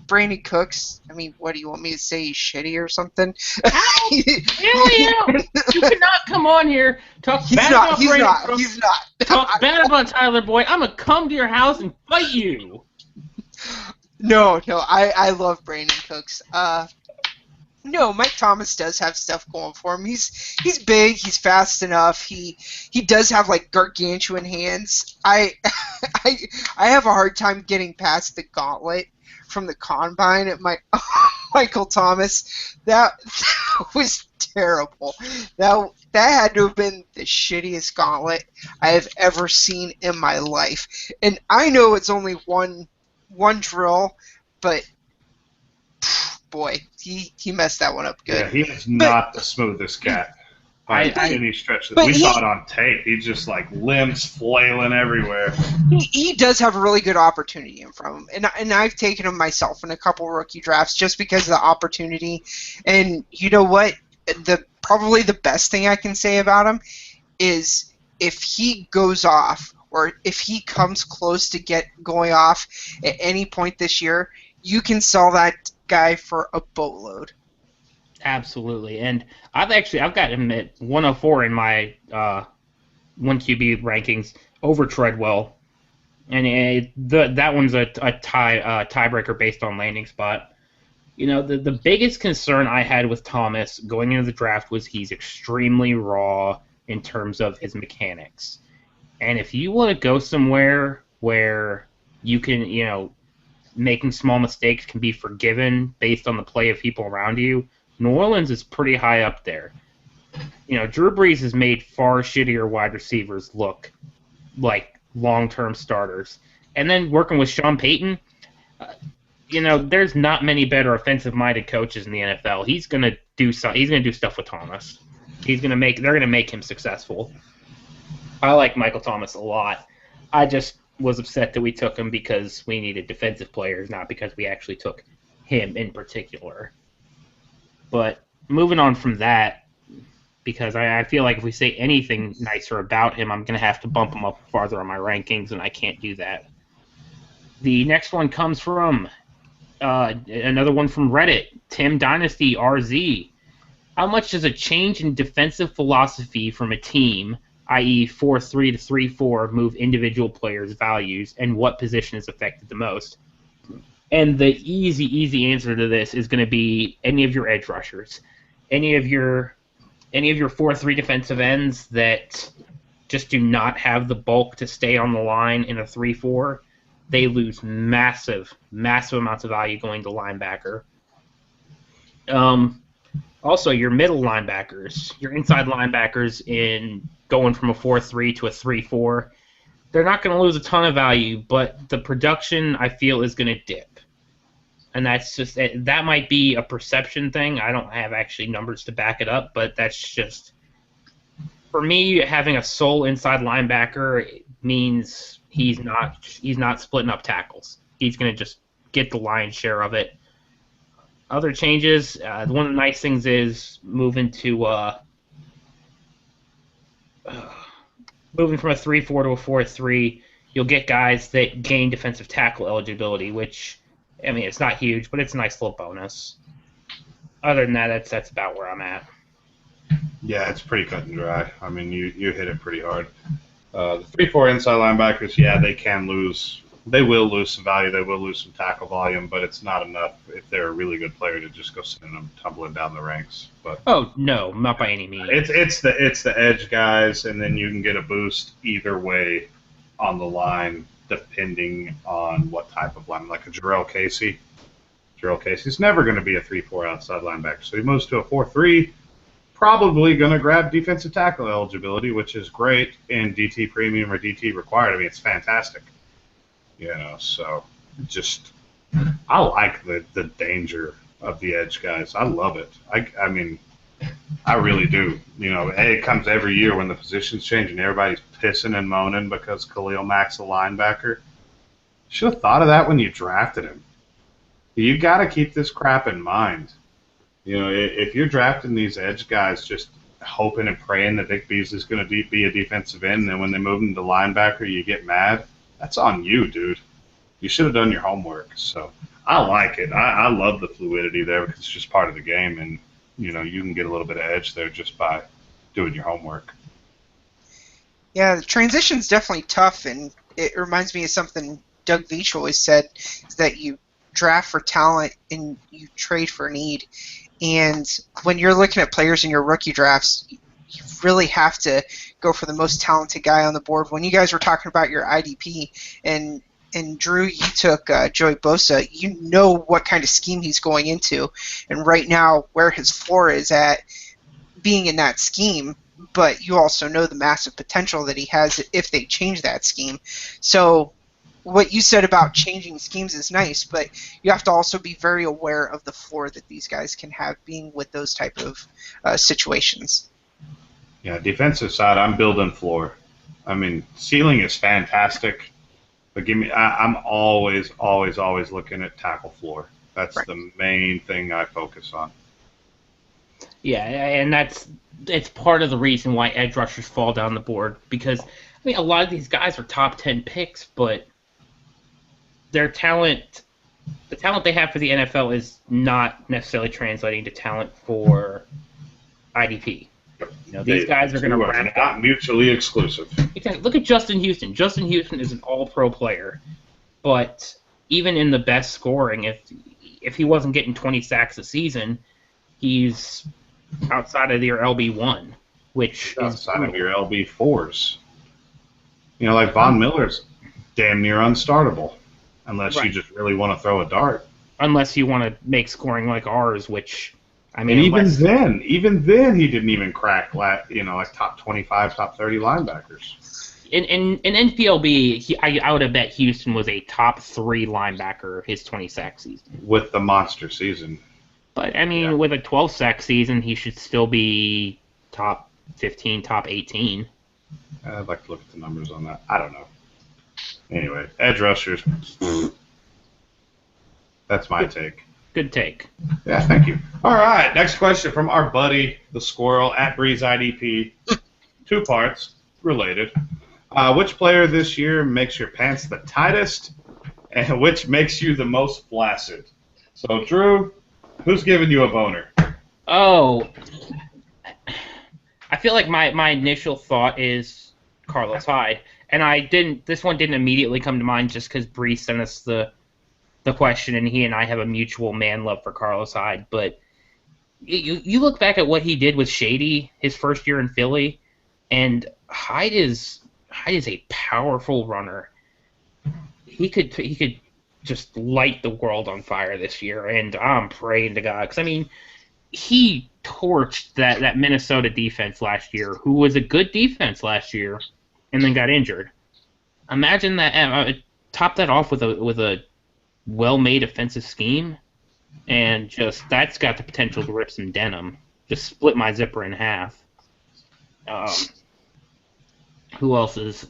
Brandon Cooks. I mean, what do you want me to say? He's shitty or something? You cannot come on here talk bad about Brandon Cooks. He's not. Talk bad about Tyler Boyd. I'm gonna come to your house and fight you. No, I love Brandon Cooks. No, Mike Thomas does have stuff going for him. He's big. He's fast enough. He does have like gargantuan hands. I have a hard time getting past the gauntlet from the combine at Michael Thomas. That was terrible. That had to have been the shittiest gauntlet I have ever seen in my life. And I know it's only one one drill, but boy, he messed that one up good. Yeah, he is But not the smoothest cat by any stretch. We saw it on tape. He's just like limbs flailing everywhere. He does have a really good opportunity in front of him, and I've taken him myself in a couple rookie drafts just because of the opportunity. And you know what? Probably the best thing I can say about him is if he goes off, or if he comes close to going off at any point this year, you can sell that guy for a boatload. Absolutely, and I've got him at 104 in my 1QB rankings over Treadwell, and that one's a tiebreaker based on landing spot. You know, the biggest concern I had with Thomas going into the draft was he's extremely raw in terms of his mechanics, and if you want to go somewhere where you can, you know, making small mistakes can be forgiven based on the play of people around you, New Orleans is pretty high up there. You know, Drew Brees has made far shittier wide receivers look like long-term starters. And then working with Sean Payton, you know, there's not many better offensive-minded coaches in the NFL. He's gonna do stuff with Thomas. They're gonna make him successful. I like Michael Thomas a lot. I just was upset that we took him because we needed defensive players, not because we actually took him in particular. But moving on from that, because I feel like if we say anything nicer about him, I'm going to have to bump him up farther on my rankings, and I can't do that. The next one comes from another one from Reddit, Tim Dynasty RZ. How much does a change in defensive philosophy from a team, i.e. 4-3 to 3-4, move individual players' values, and what position is affected the most? And the easy answer to this is going to be any of your edge rushers, any of your 4-3 defensive ends that just do not have the bulk to stay on the line in a 3-4. They lose massive amounts of value going to linebacker. Also, your middle linebackers, your inside linebackers in going from a 4-3 to a 3-4, they're not going to lose a ton of value, but the production, I feel, is going to dip. And that might be a perception thing. I don't have actually numbers to back it up, but that's just, for me, having a sole inside linebacker means he's not splitting up tackles. He's going to just get the lion's share of it. Other changes, one of the nice things is moving from a 3-4 to a 4-3, you'll get guys that gain defensive tackle eligibility, which, I mean, it's not huge, but it's a nice little bonus. Other than that, that's about where I'm at. Yeah, it's pretty cut and dry. I mean, you hit it pretty hard. The 3-4 inside linebackers, yeah, they will lose some value, they will lose some tackle volume, but it's not enough if they're a really good player to just go send them tumbling down the ranks. But oh no, not by any means. It's the edge guys, and then you can get a boost either way on the line depending on what type of line. Like a Jarrell Casey. Jarrell Casey's never going to be a 3-4 outside linebacker, so he moves to a 4-3. Probably going to grab defensive tackle eligibility, which is great, and DT premium or DT required. I mean, it's fantastic. You know, so just I like the danger of the edge guys. I love it. I mean, I really do. You know, it comes every year when the positions change and everybody's pissing and moaning because Khalil Mack's a linebacker. Should have thought of that when you drafted him. You got to keep this crap in mind. You know, if you're drafting these edge guys just hoping and praying that Vic Beasley's going to be a defensive end, and then when they move him to linebacker, you get mad, that's on you, dude. You should have done your homework. So I like it. I love the fluidity there because it's just part of the game, and, you know, you can get a little bit of edge there just by doing your homework. Yeah, the transition's definitely tough, and it reminds me of something Doug Veach always said, is that you draft for talent and you trade for need. And when you're looking at players in your rookie drafts, you really have to go for the most talented guy on the board. When you guys were talking about your IDP, and Drew, you took Joey Bosa, you know what kind of scheme he's going into, and right now where his floor is at being in that scheme, but you also know the massive potential that he has if they change that scheme. So what you said about changing schemes is nice, but you have to also be very aware of the floor that these guys can have being with those type of situations. Yeah, defensive side, I'm building floor. I mean, ceiling is fantastic, but I'm always looking at tackle floor. That's Right. the main thing I focus on. Yeah, and it's part of the reason why edge rushers fall down the board, because I mean a lot of these guys are top 10 picks, but their talent, the talent they have for the NFL is not necessarily translating to talent for IDP. You know, these guys are going to ramp not up. mutually exclusive. Exactly. Look at Justin Houston. Justin Houston is an all-pro player, but even in the best scoring, if he wasn't getting 20 sacks a season, he's outside of your LB1, which outside of your LB4s. You know, like Von Miller's damn near unstartable, unless you just really want to throw a dart. Unless you want to make scoring like ours, which, I mean, and even then, he didn't even crack, like top 25, top 30 linebackers. In NPLB, I would have bet Houston was a top 3 linebacker his 20 sack season. With the monster season. But, I mean, with a 12 sack season, he should still be top 15, top 18. I'd like to look at the numbers on that. I don't know. Anyway, edge rushers. That's my take. Good take. Yeah, thank you. All right, next question from our buddy, the squirrel, at Breeze IDP. 2 parts, related. Which player this year makes your pants the tightest, and which makes you the most flaccid? So, Drew, who's giving you a boner? Oh, I feel like my initial thought is Carlos Hyde, and this one didn't immediately come to mind just because Bree sent us the question, and he and I have a mutual man love for Carlos Hyde. But you look back at what he did with Shady his first year in Philly, and Hyde is a powerful runner. He could just light the world on fire this year, and I'm praying to God, because I mean, he torched that Minnesota defense last year, who was a good defense last year, and then got injured. Imagine that. Top that off with a well-made offensive scheme, and just that's got the potential to rip some denim. Just split my zipper in half. Who else is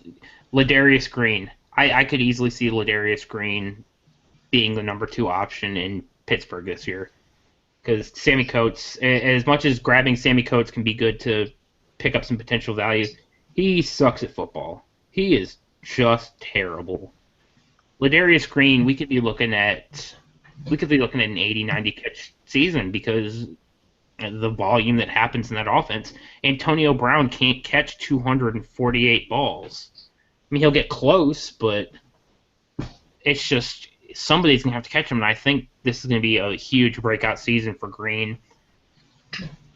Ladarius Green? I could easily see Ladarius Green being the number 2 option in Pittsburgh this year, because Sammy Coates, as much as grabbing Sammy Coates can be good to pick up some potential value, he sucks at football. He is just terrible. Ladarius Green, we could be looking at an 80-90 catch season because the volume that happens in that offense. Antonio Brown can't catch 248 balls. I mean, he'll get close, but it's just somebody's going to have to catch him, and I think this is going to be a huge breakout season for Green.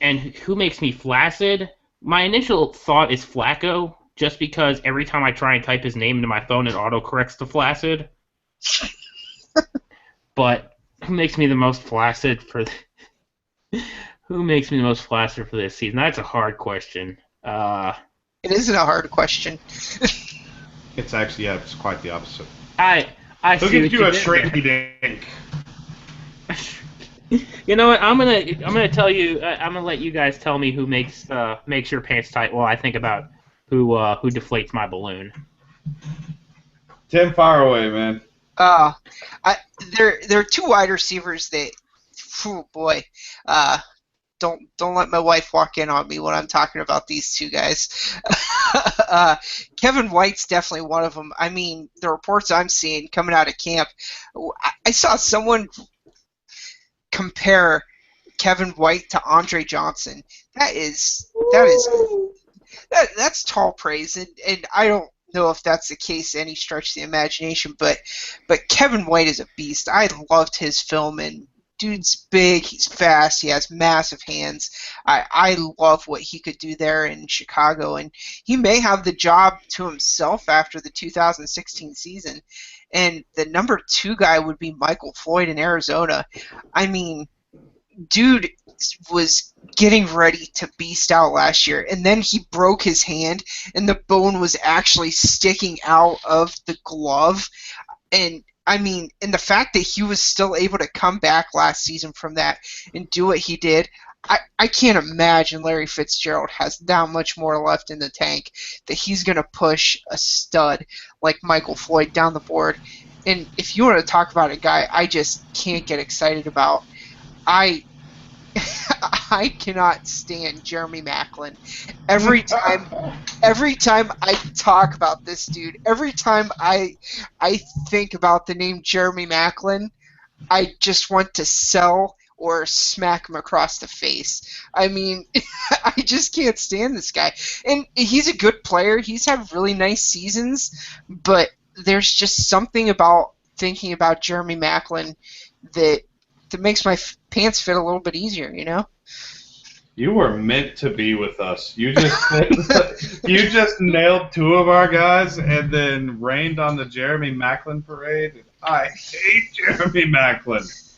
And who makes me flaccid? My initial thought is Flacco, just because every time I try and type his name into my phone, it autocorrects to flaccid. But who makes me the most flaccid for this season? That's a hard question. It isn't a hard question. It's actually, it's quite the opposite. I Who see gives you what a shrinky dink? You know what? I'm gonna tell you. I'm gonna let you guys tell me who makes your pants tight while I think about who deflates my balloon. Tim, fire away, man. There are 2 wide receivers that, oh boy, don't let my wife walk in on me when I'm talking about these 2 guys. Kevin White's definitely one of them. I mean, the reports I'm seeing coming out of camp, I saw someone compare Kevin White to Andre Johnson. That's tall praise, and I don't know if that's the case any stretch of the imagination, but Kevin White is a beast. I loved his film, and dude's big, he's fast, he has massive hands. I love what he could do there in Chicago, and he may have the job to himself after the 2016 season. And the number 2 guy would be Michael Floyd in Arizona. I mean, dude was getting ready to beast out last year, and then he broke his hand, and the bone was actually sticking out of the glove. And I mean, and the fact that he was still able to come back last season from that and do what he did, I can't imagine Larry Fitzgerald has that much more left in the tank that he's going to push a stud like Michael Floyd down the board. And if you want to talk about a guy I just can't get excited about, I cannot stand Jeremy Maclin. Every time I talk about this dude, every time I think about the name Jeremy Maclin, I just want to sell or smack him across the face. I mean, I just can't stand this guy. And he's a good player. He's had really nice seasons, but there's just something about thinking about Jeremy Maclin that makes my pants fit a little bit easier, you know? You were meant to be with us. You just nailed two of our guys and then rained on the Jeremy Maclin parade. I hate Jeremy Maclin.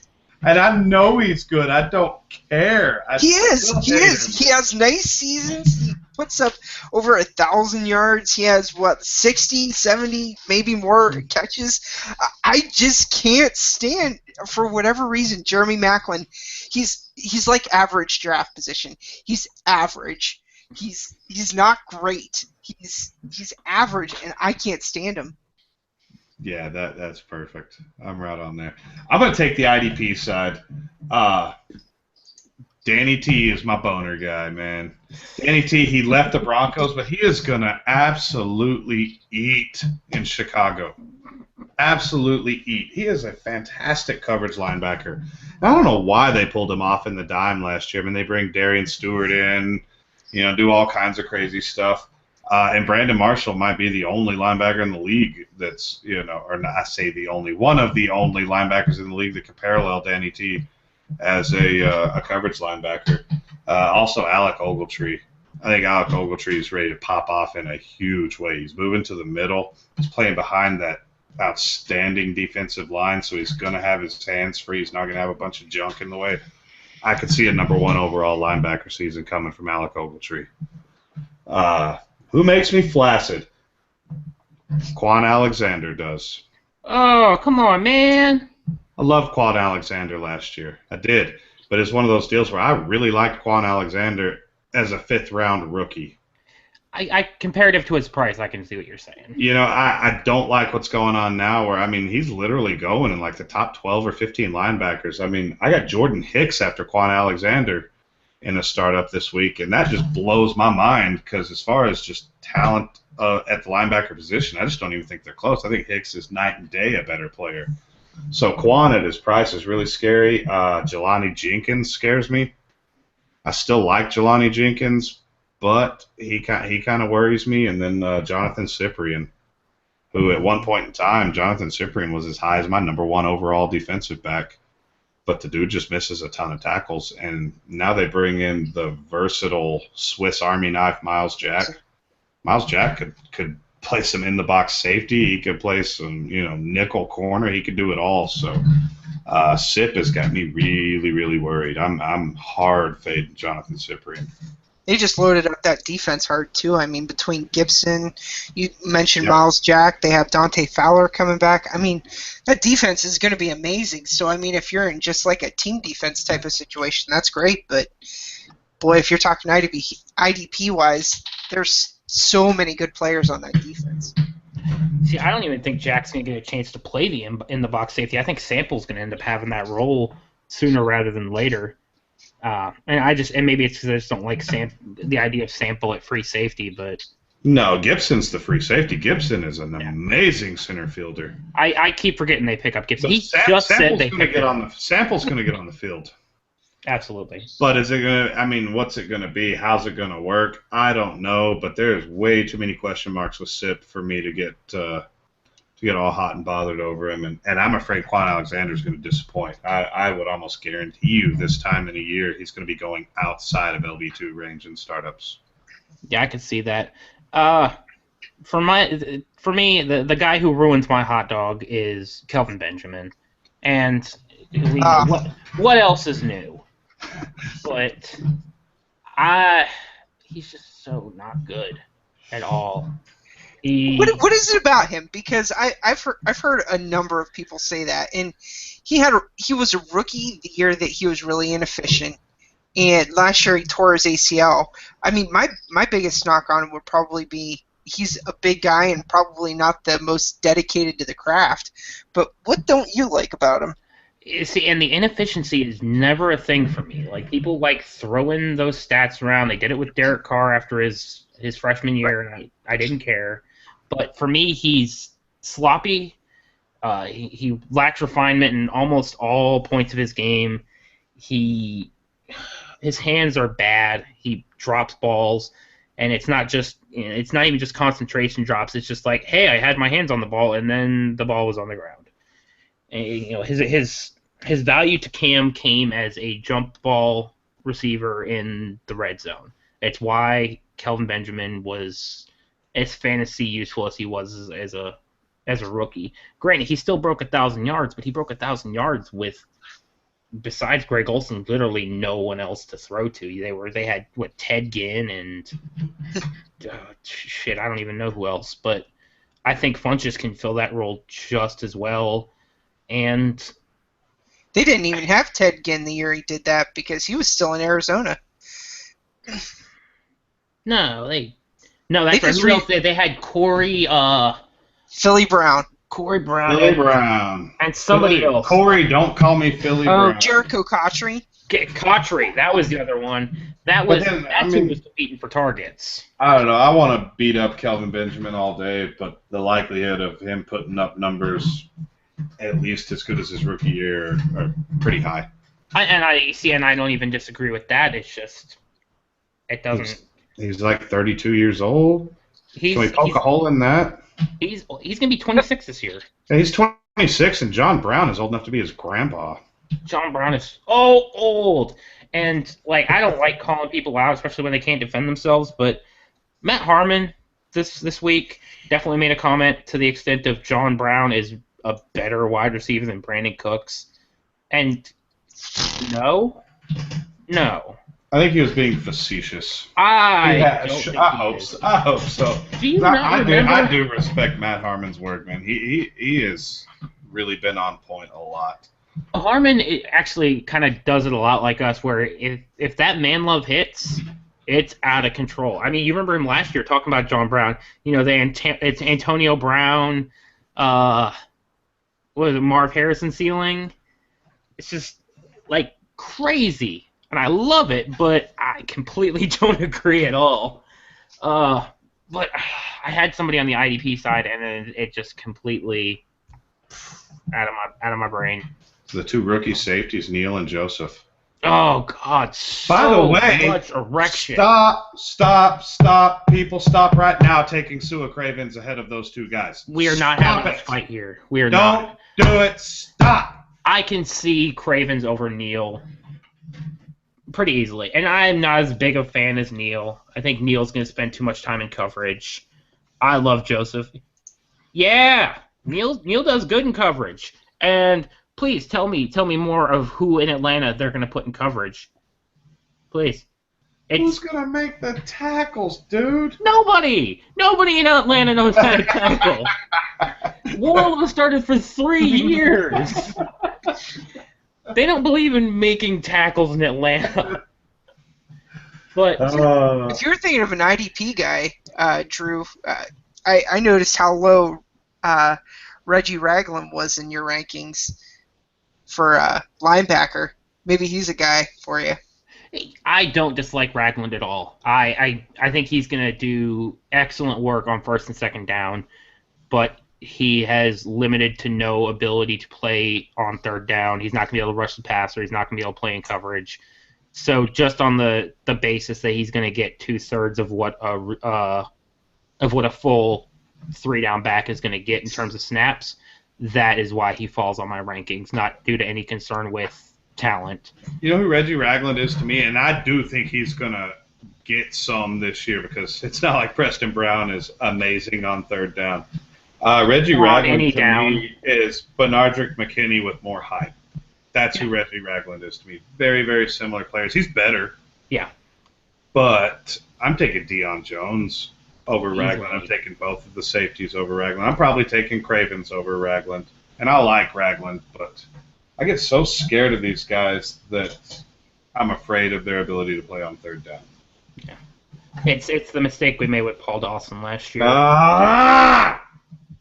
And I know he's good. I don't care. He is. He has nice seasons. He puts up over 1,000 yards. He has, 60, 70, maybe more catches. I just can't stand, for whatever reason, Jeremy Maclin. He's like average draft position. He's average. He's not great. He's average, and I can't stand him. Yeah, that's perfect. I'm right on there. I'm going to take the IDP side. Danny T is my boner guy, man. Danny T, he left the Broncos, but he is going to absolutely eat in Chicago. Absolutely eat. He is a fantastic coverage linebacker. I don't know why they pulled him off in the dime last year. I mean, they bring Darian Stewart in, do all kinds of crazy stuff. And Brandon Marshall might be the only linebacker in the league that's, or not, I say the only, one of the only linebackers in the league that can parallel Danny T as a coverage linebacker. Also, Alec Ogletree. I think Alec Ogletree is ready to pop off in a huge way. He's moving to the middle. He's playing behind that outstanding defensive line, so he's going to have his hands free. He's not going to have a bunch of junk in the way. I could see a number one overall linebacker season coming from Alec Ogletree. Who makes me flaccid? Quan Alexander does. Oh, come on, man. I loved Quan Alexander last year. I did. But it's one of those deals where I really liked Quan Alexander as a fifth-round rookie. I comparative to his price, I can see what you're saying. I don't like what's going on now where, he's literally going in like the top 12 or 15 linebackers. I got Jordan Hicks after Quan Alexander in a startup this week, and that just blows my mind because as far as just talent at the linebacker position, I just don't even think they're close. I think Hicks is night and day a better player. So Quan at his price is really scary. Jelani Jenkins scares me. I still like Jelani Jenkins, but he kind of worries me. And then Jonathan Cyprien, who at one point in time, Jonathan Cyprien was as high as my number one overall defensive back. But the dude just misses a ton of tackles, and now they bring in the versatile Swiss Army knife Miles Jack. Miles Jack could play some in-the-box safety. He could play some, nickel corner. He could do it all. So Sip has got me really, really worried. I'm hard fading Jonathan Cyprien. They just loaded up that defense hard, too. Between Gibson, you mentioned Miles Jack, they have Dante Fowler coming back. That defense is going to be amazing. So, if you're in just like a team defense type of situation, that's great. But, boy, if you're talking IDP-wise, there's so many good players on that defense. See, I don't even think Jack's going to get a chance to play the in-the-box safety. I think Sample's going to end up having that role sooner rather than later. And maybe it's because I just don't like the idea of Sample at free safety, but no, Gibson's the free safety. Gibson is an amazing center fielder. I keep forgetting they pick up Gibson. Sample's going to get on the field. Absolutely. But is it going to? What's it going to be? How's it going to work? I don't know. But there's way too many question marks with Sip for me to get all hot and bothered over him, and I'm afraid Quan Alexander is going to disappoint. I would almost guarantee you this time in the year he's going to be going outside of LB2 range in startups. Yeah, I could see that. For me, the guy who ruins my hot dog is Kelvin Benjamin, and what else is new? But he's just so not good at all. What is it about him? Because I've heard a number of people say that, and he was a rookie the year that he was really inefficient, and last year he tore his ACL. I mean, my biggest knock on him would probably be he's a big guy and probably not the most dedicated to the craft. But what don't you like about him? See, and the inefficiency is never a thing for me. Like, people like throwing those stats around. They did it with Derek Carr after his freshman year, and I didn't care. But for me, he's sloppy. He lacks refinement in almost all points of his game. His hands are bad. He drops balls, and it's not even just concentration drops. It's just like, hey, I had my hands on the ball, and then the ball was on the ground. And, his value to Cam came as a jump ball receiver in the red zone. It's why Kelvin Benjamin was as fantasy useful as he was as a rookie. Granted, he still broke 1,000 yards, but he broke 1,000 yards with, besides Greg Olsen, literally no one else to throw to. They had Ted Ginn and I don't even know who else. But I think Funchess can fill that role just as well. And they didn't even have Ted Ginn the year he did that because he was still in Arizona. That's right. They had Corey. Philly Brown. Corey Brown. Philly Brown. And somebody else. Corey, don't call me Philly Brown. Jericho Cotchery. Cotchery, that was the other one. That's who was competing for targets. I don't know. I want to beat up Kelvin Benjamin all day, but the likelihood of him putting up numbers at least as good as his rookie year are pretty high. And I don't even disagree with that. It's just it doesn't. He's like 32 years old. Can we poke a hole in that? He's gonna be 26 this year. Yeah, he's 26, and John Brown is old enough to be his grandpa. John Brown is old, and I don't like calling people out, especially when they can't defend themselves. But Matt Harmon this week definitely made a comment to the extent of John Brown is a better wide receiver than Brandon Cooks, and no. I think he was being facetious. I hope so. Do you not remember? I do respect Matt Harmon's work, man. He has really been on point a lot. Harmon actually kind of does it a lot like us, where if that man love hits, it's out of control. I mean, you remember him last year talking about John Brown. It's Antonio Brown. What is it, Marv Harrison ceiling? It's just crazy, and I love it, but I completely don't agree at all. But I had somebody on the IDP side, and then it just completely out of my brain. The two rookie safeties, Neal and Joseph. Oh God! By the way, much erection. Stop! People, stop right now! Taking Sua Cravens ahead of those two guys. We are not having a fight here. We are not. Don't do it! Stop! I can see Cravens over Neal pretty easily, and I'm not as big a fan as Neal. I think Neal's going to spend too much time in coverage. I love Joseph. Yeah, Neal does good in coverage, and please tell me more of who in Atlanta they're going to put in coverage. Please. Who's going to make the tackles, dude? Nobody in Atlanta knows how to tackle. Warlow started for 3 years. They don't believe in making tackles in Atlanta. But if you're thinking of an IDP guy, Drew, I noticed how low Reggie Ragland was in your rankings for linebacker. Maybe he's a guy for you. I don't dislike Ragland at all. I think he's going to do excellent work on first and second down, but he has limited to no ability to play on third down. He's not going to be able to rush the passer. He's not going to be able to play in coverage. So just on the basis that he's going to get 2/3 of what a full 3-down back is going to get in terms of snaps, that is why he falls on my rankings, not due to any concern with talent. You know who Reggie Ragland is to me, and I do think he's going to get some this year because it's not like Preston Brown is amazing on third down. Reggie Ragland to me is Benardrick McKinney with more hype. That's who Reggie Ragland is to me. Very, very similar players. He's better. Yeah. But I'm taking Deion Jones. over Ragland. I'm taking both of the safeties over Ragland. I'm probably taking Cravens over Ragland. And I like Ragland, but I get so scared of these guys that I'm afraid of their ability to play on third down. Yeah. It's the mistake we made with Paul Dawson last year.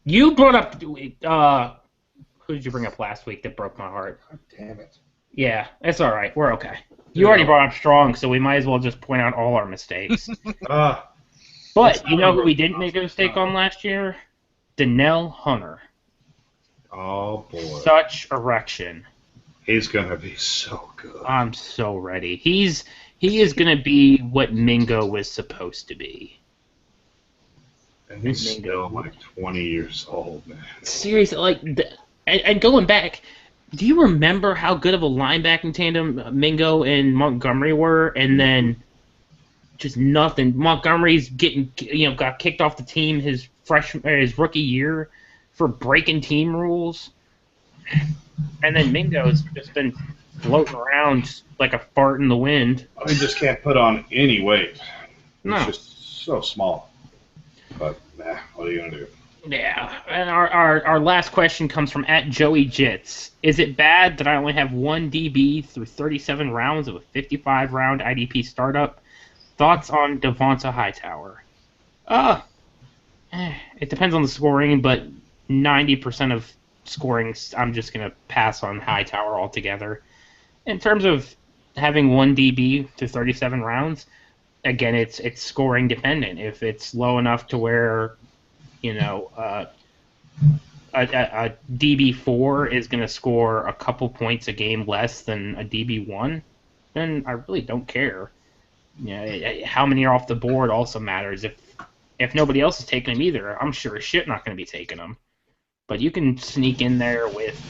You brought up who did you bring up last week that broke my heart? God damn it. Yeah, it's all right. We're okay. You already brought up Strong, so we might as well just point out all our mistakes. But you know who we didn't make a mistake on last year? Danielle Hunter. Oh, boy. Such erection. He's going to be so good. I'm so ready. He is going to be what Mingo was supposed to be. And he's still like 20 years old, man. Seriously, like, and going back, do you remember how good of a linebacking tandem Mingo and Montgomery were? And then just nothing. Montgomery's got kicked off the team his rookie year for breaking team rules. And then Mingo's just been floating around like a fart in the wind. He just can't put on any weight. No. He's just so small. But, what are you going to do? Yeah. And our last question comes from @JoeyJits. Is it bad that I only have one DB through 37 rounds of a 55-round IDP startup? Thoughts on Devonta Hightower? It depends on the scoring, but 90% of scoring, I'm just going to pass on Hightower altogether. In terms of having one DB to 37 rounds, again, it's scoring dependent. If it's low enough to where, a DB4 is going to score a couple points a game less than a DB1, then I really don't care. How many are off the board also matters. If nobody else is taking them either, I'm sure as shit not going to be taking them. But you can sneak in there with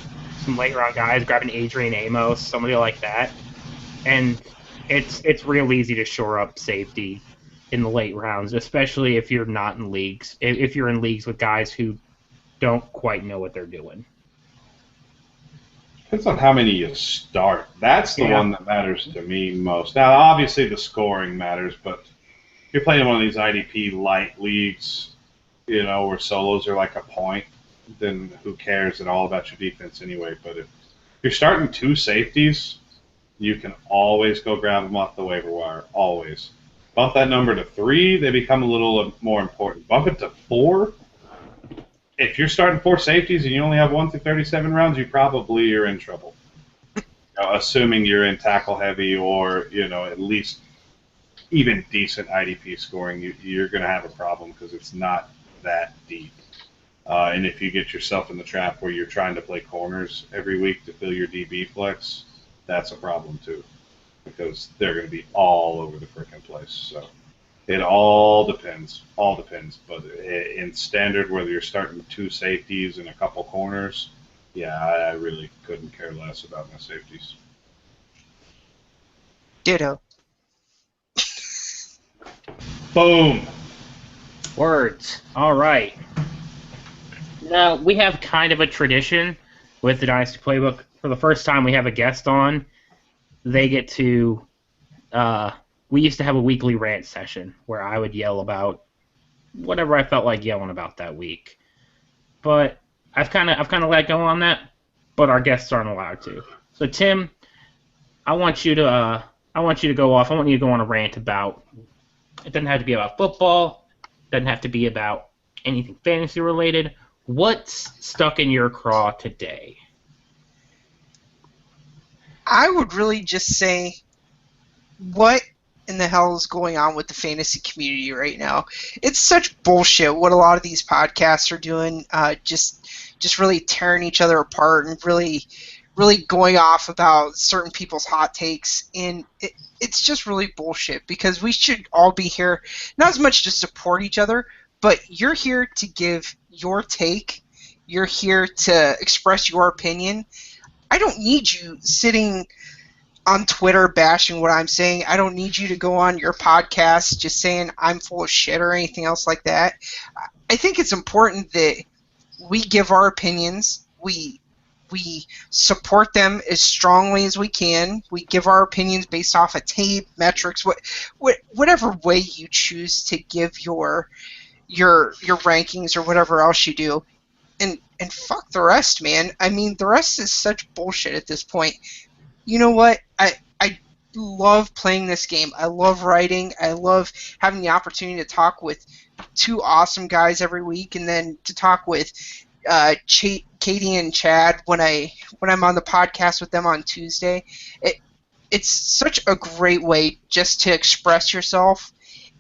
some late round guys, grabbing Adrian Amos, somebody like that, and it's real easy to shore up safety in the late rounds, especially if you're not in leagues. If you're in leagues with guys who don't quite know what they're doing. Depends on how many you start. That's the one that matters to me most. Now, obviously, the scoring matters, but if you're playing one of these IDP light leagues, where solos are like a point, then who cares at all about your defense anyway? But if you're starting two safeties, you can always go grab them off the waiver wire. Always. Bump that number to 3, they become a little more important. Bump it to 4. If you're starting 4 safeties and you only have 1 through 37 rounds, you probably are in trouble. Assuming you're in tackle heavy or, at least even decent IDP scoring, you're going to have a problem because it's not that deep. And if you get yourself in the trap where you're trying to play corners every week to fill your DB flex, that's a problem too, because they're going to be all over the frickin' place. So it all depends. But in standard, whether you're starting 2 safeties and a couple corners, I really couldn't care less about my safeties. Ditto. Boom. Words. All right. Now, we have kind of a tradition with the Dynasty Playbook. For the first time we have a guest on, they get to we used to have a weekly rant session where I would yell about whatever I felt like yelling about that week. But I've kind of let go on that, but our guests aren't allowed to. So Tim, I want you to go off. I want you to go on a rant about, it doesn't have to be about football, it doesn't have to be about anything fantasy related. What's stuck in your craw today? I would really just say, what in the hell is going on with the fantasy community right now? It's such bullshit what a lot of these podcasts are doing, just really tearing each other apart and really going off about certain people's hot takes. And it's just really bullshit, because we should all be here, not as much to support each other, but you're here to give your take. You're here to express your opinion. I don't need you sitting on Twitter bashing what I'm saying. I don't need you to go on your podcast just saying I'm full of shit or anything else like that. I think it's important that we give our opinions. We support them as strongly as we can. We give our opinions based off of tape, metrics, whatever way you choose to give your your rankings or whatever else you do, and fuck the rest, man. I mean, the rest is such bullshit at this point. You know what? I love playing this game. I love writing. I love having the opportunity to talk with two awesome guys every week, and then to talk with Katie and Chad when I'm on the podcast with them on Tuesday. It's such a great way just to express yourself,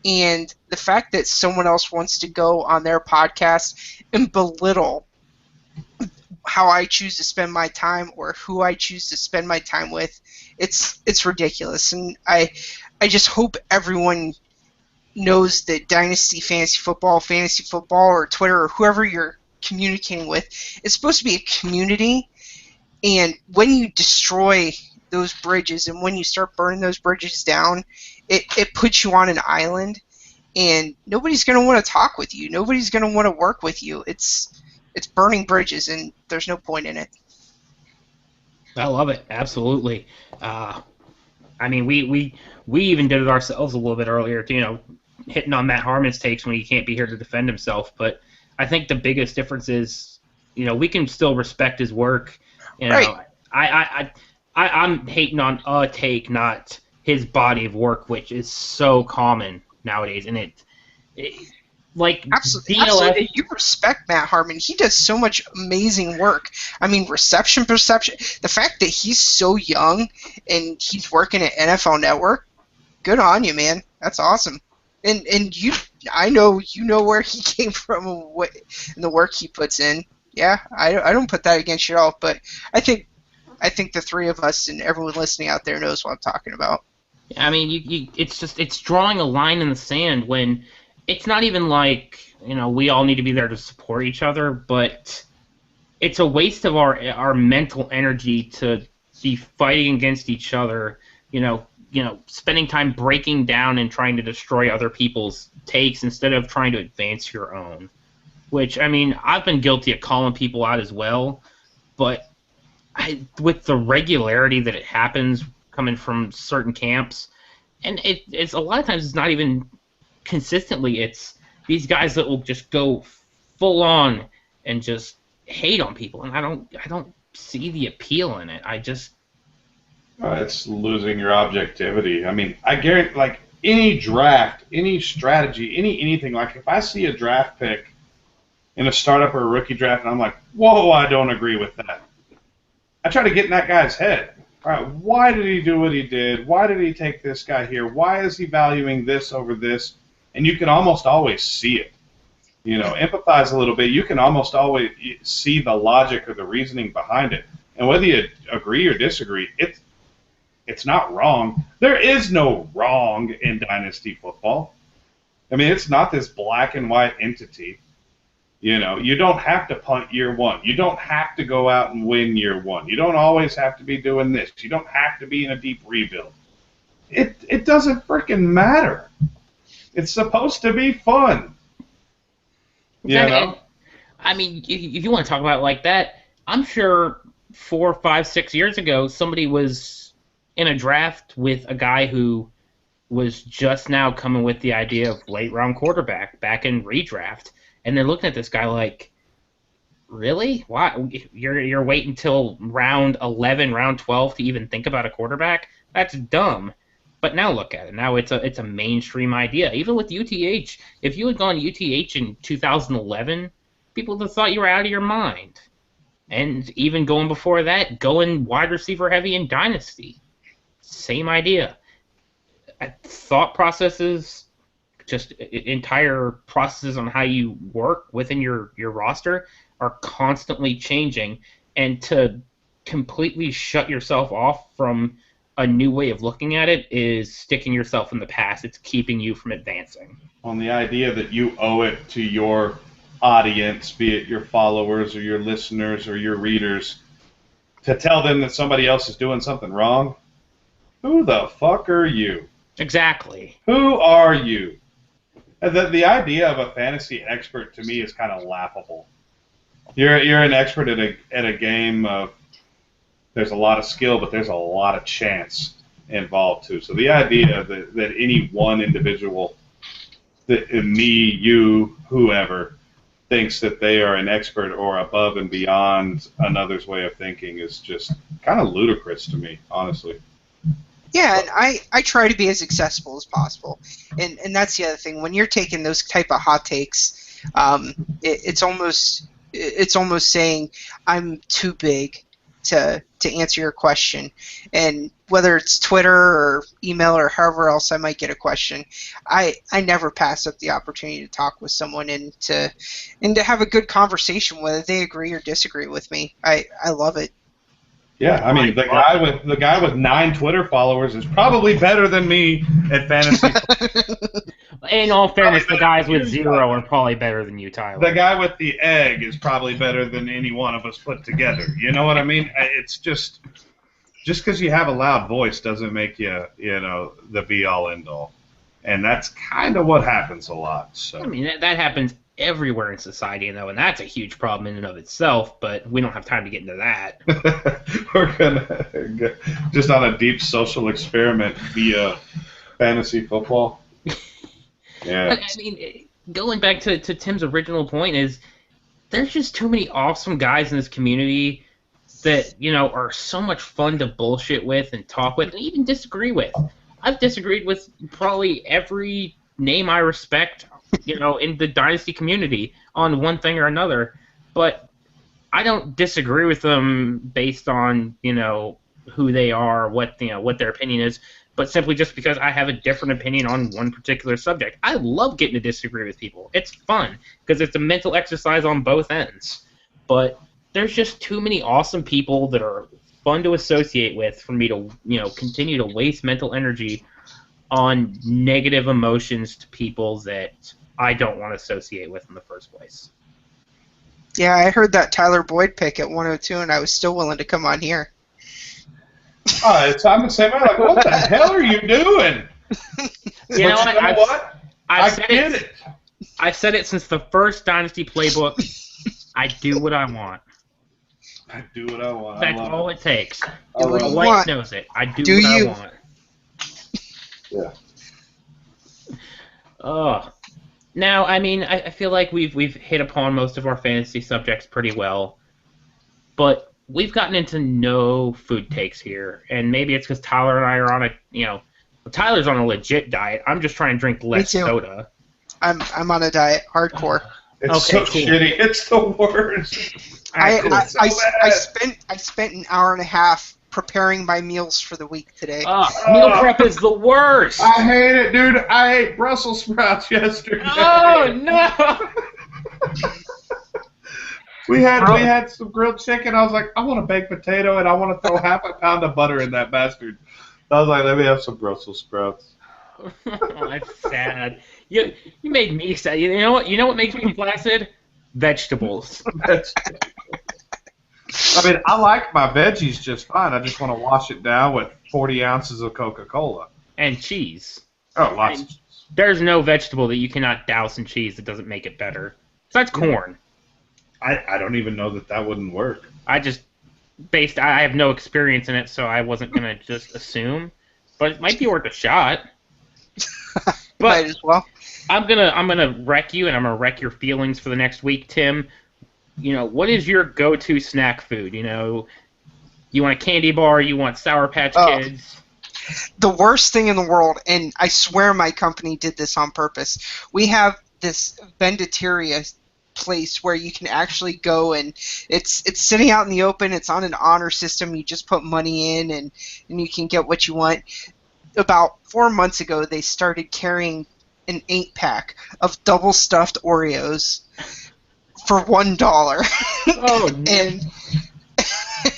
and the fact that someone else wants to go on their podcast and belittle how I choose to spend my time or who I choose to spend my time with, it's ridiculous. And I just hope everyone knows that Dynasty Fantasy Football, or Twitter, or whoever you're communicating with, it's supposed to be a community. And when you destroy those bridges and when you start burning those bridges down, it puts you on an island, and nobody's going to want to talk with you. Nobody's going to want to work with you. It's burning bridges, and there's no point in it. I love it. Absolutely. I mean, we even did it ourselves a little bit earlier, hitting on Matt Harmon's takes when he can't be here to defend himself. But I think the biggest difference is, we can still respect his work. Right. I'm hating on a take, not his body of work, which is so common nowadays. And Absolutely. DLF, Absolutely. You respect Matt Harmon. He does so much amazing work. I mean, reception perception. The fact that he's so young and he's working at NFL Network, good on you, man. That's awesome. And I know where he came from and the work he puts in. Yeah, I don't put that against you at all. But I think the three of us and everyone listening out there knows what I'm talking about. I mean, it's drawing a line in the sand when it's not even like, we all need to be there to support each other, but it's a waste of our mental energy to be fighting against each other, spending time breaking down and trying to destroy other people's takes instead of trying to advance your own. Which, I mean, I've been guilty of calling people out as well, but with the regularity that it happens coming from certain camps, and it's a lot of times it's not even consistently, it's these guys that will just go full on and just hate on people, and I don't see the appeal in it. It's losing your objectivity. I mean, I guarantee, like, any draft, any strategy, anything, like if I see a draft pick in a startup or a rookie draft and I'm like, whoa, I don't agree with that, I try to get in that guy's head. All right, why did he do what he did? Why did he take this guy here? Why is he valuing this over this? And you can almost always see it. Empathize a little bit. You can almost always see the logic or the reasoning behind it. And whether you agree or disagree, it's not wrong. There is no wrong in Dynasty football. I mean, it's not this black and white entity. You don't have to punt year one. You don't have to go out and win year one. You don't always have to be doing this. You don't have to be in a deep rebuild. It doesn't freaking matter. It's supposed to be fun. I mean, if you want to talk about it like that, I'm sure 4, 5, 6 years ago, somebody was in a draft with a guy who was just now coming with the idea of late-round quarterback back in redraft. And they're looking at this guy like, really? Why? You're waiting until round 11, round 12 to even think about a quarterback? That's dumb. But now look at it. Now it's a mainstream idea. Even with UTH, if you had gone UTH in 2011, people would have thought you were out of your mind. And even going before that, going wide receiver heavy in Dynasty. Same idea. Thought processes, just entire processes on how you work within your roster are constantly changing, and to completely shut yourself off from a new way of looking at it is sticking yourself in the past. It's keeping you from advancing. On the idea that you owe it to your audience, be it your followers or your listeners or your readers, to tell them that somebody else is doing something wrong, who the fuck are you? Exactly. Who are you? The idea of a fantasy expert to me is kind of laughable. You're an expert at a game of, there's a lot of skill, but there's a lot of chance involved too. So the idea that any one individual me, you, whoever thinks that they are an expert or above and beyond another's way of thinking is just kind of ludicrous to me, honestly. Yeah, and I try to be as accessible as possible, and that's the other thing. When you're taking those type of hot takes, it's almost saying I'm too big to answer your question, and whether it's Twitter or email or however else I might get a question, I never pass up the opportunity to talk with someone and to have a good conversation, whether they agree or disagree with me. I love it. Yeah, I mean, the guy with 9 Twitter followers is probably better than me at fantasy. In all fairness, the guys with 0 are probably better than you, Tyler. The guy with the egg is probably better than any one of us put together. You know what I mean? It's just because you have a loud voice doesn't make you, the be-all, end-all. And that's kind of what happens a lot. So I mean, that happens everywhere in society, and that's a huge problem in and of itself, but we don't have time to get into that. We're gonna just on a deep social experiment via fantasy football. Yeah. I mean, going back to Tim's original point is there's just too many awesome guys in this community that, are so much fun to bullshit with and talk with and even disagree with. I've disagreed with probably every name I respect, in the Dynasty community on one thing or another, but I don't disagree with them based on, who they are, what their opinion is, but simply just because I have a different opinion on one particular subject. I love getting to disagree with people. It's fun because it's a mental exercise on both ends. But there's just too many awesome people that are fun to associate with for me to, continue to waste mental energy on negative emotions to people that I don't want to associate with in the first place. Yeah, I heard that Tyler Boyd pick at 102, and I was still willing to come on here. I'm the same way. Like, what the hell are you doing? You know what? I get it. I've said it since the first Dynasty Playbook. I do what I want. I do what I want. That's all it takes. Do what The you wife want. knows it. I do Do what you. I want. Yeah. Now, I mean, I feel like we've hit upon most of our fantasy subjects pretty well, but we've gotten into no food takes here, and maybe it's because Tyler and I are on Tyler's on a legit diet. I'm just trying to drink less soda. I'm on a diet, hardcore. It's so shitty. It's the worst. I spent an hour and a half preparing my meals for the week today. Meal prep is the worst. I hate it, dude. I ate Brussels sprouts yesterday. Oh no! We had some grilled chicken. I was like, I want a baked potato and I want to throw half a pound of butter in that bastard. I was like, let me have some Brussels sprouts. That's sad. You made me sad. You know what? You know what makes me placid? Vegetables. I mean, I like my veggies just fine. I just want to wash it down with 40 ounces of Coca-Cola. And cheese. Oh, lots of cheese. There's no vegetable that you cannot douse in cheese that doesn't make it better. Besides corn. I don't even know that wouldn't work. I have no experience in it, so I wasn't going to just assume. But it might be worth a shot. But might as well. I'm gonna wreck you, and I'm gonna wreck your feelings for the next week, Tim. What is your go-to snack food? You want a candy bar? You want Sour Patch Kids? The worst thing in the world, and I swear my company did this on purpose. We have this Vendateria place where you can actually go, and it's sitting out in the open. It's on an honor system. You just put money in, and you can get what you want. About 4 months ago, they started carrying an 8-pack of double stuffed Oreos for $1. Oh, no.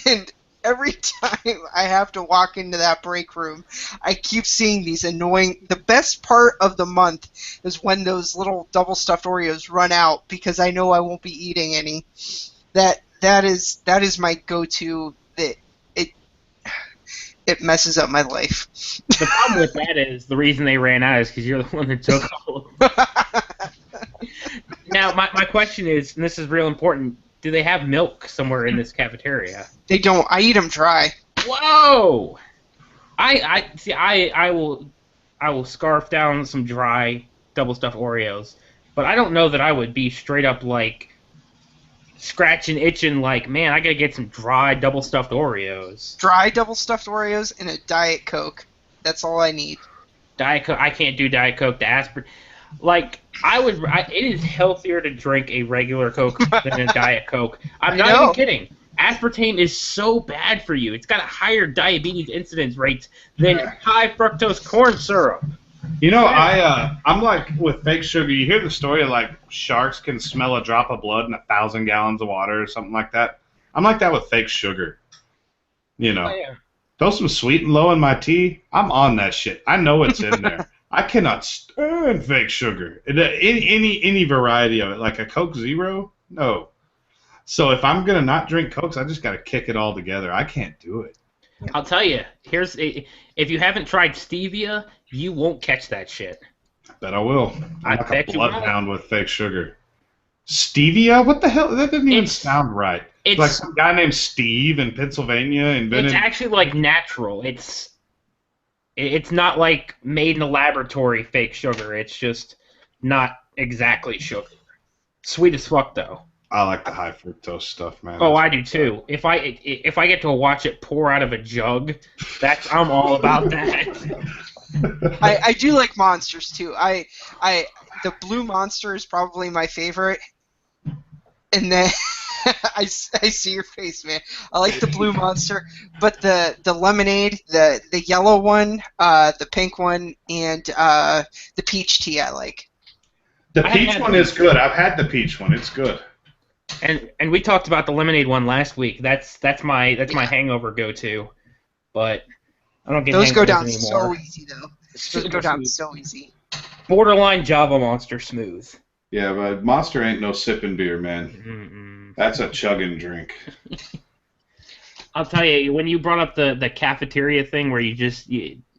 and every time I have to walk into that break room, I keep seeing these annoying. The best part of the month is when those little double stuffed Oreos run out because I know I won't be eating any. That is my go-to. It messes up my life. The problem with that is the reason they ran out is because you're the one that took all of them. Now, my question is, and this is real important, do they have milk somewhere in this cafeteria? They don't. I eat them dry. Whoa! I will scarf down some dry double stuffed Oreos, but I don't know that I would be straight up like scratching, itching, like, man, I gotta get some dry double stuffed Oreos. Dry double stuffed Oreos and a Diet Coke. That's all I need. Diet Coke, I can't do Diet Coke. The aspirin, like, it is healthier to drink a regular Coke than a Diet Coke. I'm not even kidding. Aspartame is so bad for you. It's got a higher diabetes incidence rate than high fructose corn syrup. You know, I'm like with fake sugar. You hear the story of like sharks can smell a drop of blood in 1,000 gallons of water or something like that. I'm like that with fake sugar. You know, throw some sweet and low in my tea. I'm on that shit. I know it's in there. I cannot stand fake sugar. Any variety of it, like a Coke Zero, no. So if I'm gonna not drink Cokes, I just gotta kick it all together. I can't do it. I'll tell you. If you haven't tried stevia, you won't catch that shit. I bet I will. I'm I like a bloodhound with fake sugar. Stevia? What the hell? That doesn't even sound right. It's like some guy named Steve in Pennsylvania invented. It's actually like natural. It's not like made in a laboratory fake sugar. It's just not exactly sugar. Sweet as fuck though. I like the high fructose stuff, man. Oh, I do too. If I get to watch it pour out of a jug, I'm all about that. I do like Monsters too. The Blue Monster is probably my favorite, and then I see your face, man. I like the Blue Monster, but the lemonade, the yellow one, the pink one, and the peach tea I like. The peach one is good. I've had the peach one. It's good. And we talked about the lemonade one last week. That's my hangover go-to, but I don't get those go down anymore. so easy though. Those go down so easy. Borderline Java Monster smooth. Yeah, but Monster ain't no sipping beer, man. Mm-mm. That's a chugging drink. I'll tell you, when you brought up the cafeteria thing where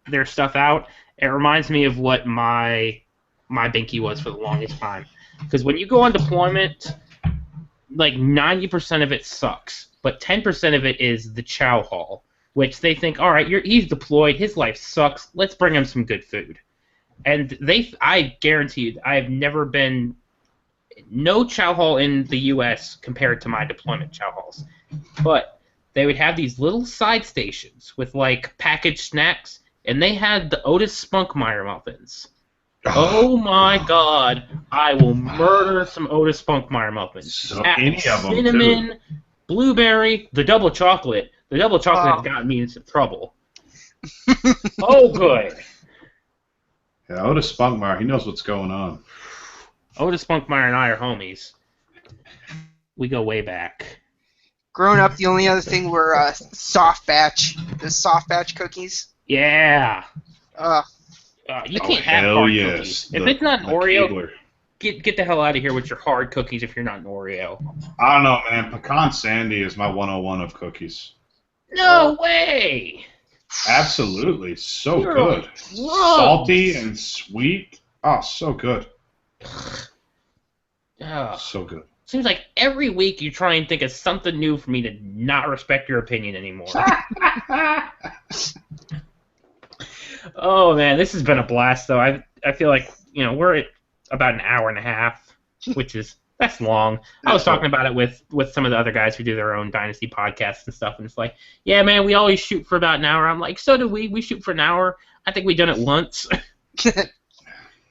there's stuff out, it reminds me of what my binky was for the longest time. Because when you go on deployment, like 90% of it sucks, but 10% of it is the chow hall, which they think, all right, he's deployed, his life sucks, let's bring him some good food. And I guarantee you, I have never been no chow hall in the U.S. compared to my deployment chow halls, but they would have these little side stations with like packaged snacks, and they had the Otis Spunkmeyer muffins. Oh my God! I will murder some Otis Spunkmeyer muffins. So any of them, cinnamon, too. Blueberry, the double chocolate. The double chocolate has gotten me into some trouble. Oh, good. Yeah, Otis Spunkmeyer, he knows what's going on. Otis Spunkmeyer and I are homies. We go way back. Growing up, the only other thing were soft batch. The soft batch cookies. Yeah. You can't have hard cookies. If it's not an Oreo, get the hell out of here with your hard cookies if you're not an Oreo. I don't know, man. Pecan Sandy is my 101 of cookies. No way! Absolutely. So You're good. gross. Salty and sweet. Oh, so good. So good. Seems like every week you try and think of something new for me to not respect your opinion anymore. Oh man, this has been a blast though. I feel like we're at about an hour and a half, that's long. I was talking about it with some of the other guys who do their own Dynasty podcasts and stuff, and it's like, yeah, man, we always shoot for about an hour. I'm like, so do we. We shoot for an hour. I think we done it once.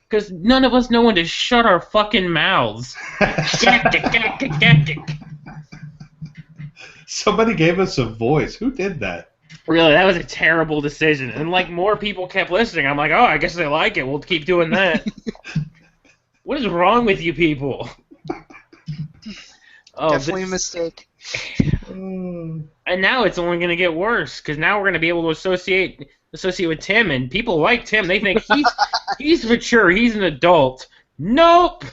Because none of us know when to shut our fucking mouths. Somebody gave us a voice. Who did that? Really, that was a terrible decision. And like more people kept listening. I'm like, oh, I guess they like it. We'll keep doing that. What is wrong with you people? Oh, definitely a mistake. And now it's only going to get worse because now we're going to be able to associate with Tim, and people like Tim. They think he's mature, he's an adult. Nope.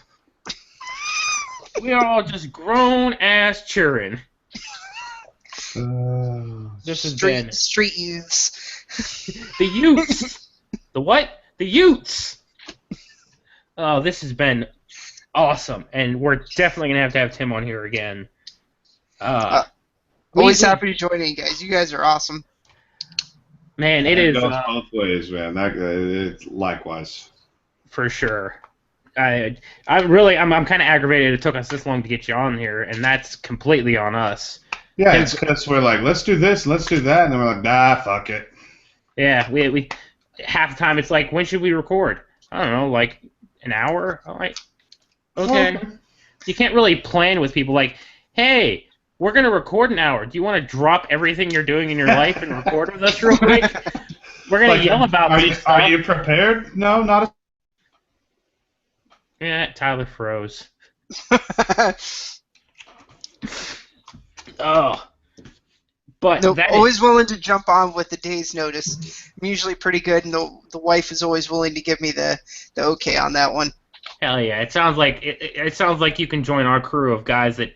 We are all just grown ass children. This is street youths. The youths. The what? The youths. Oh, this has been awesome, and we're definitely gonna have to have Tim on here again. Always happy to join in, guys. You guys are awesome. Man, it is goes both ways, man. Likewise. For sure. I'm kind of aggravated it took us this long to get you on here, and that's completely on us. Yeah, it's because we're like, let's do this, let's do that, and then we're like, nah, fuck it. Yeah, we half the time it's like, when should we record? I don't know, like an hour? All right. Okay. You can't really plan with people like, hey, we're going to record an hour. Do you want to drop everything you're doing in your life and record with us real quick? We're going to yell about this stuff. Are you prepared? No, not a... Yeah, Tyler froze. Oh. But nope, always willing to jump on with a day's notice. I'm usually pretty good, and the wife is always willing to give me the okay on that one. Hell yeah! It sounds like it sounds like you can join our crew of guys that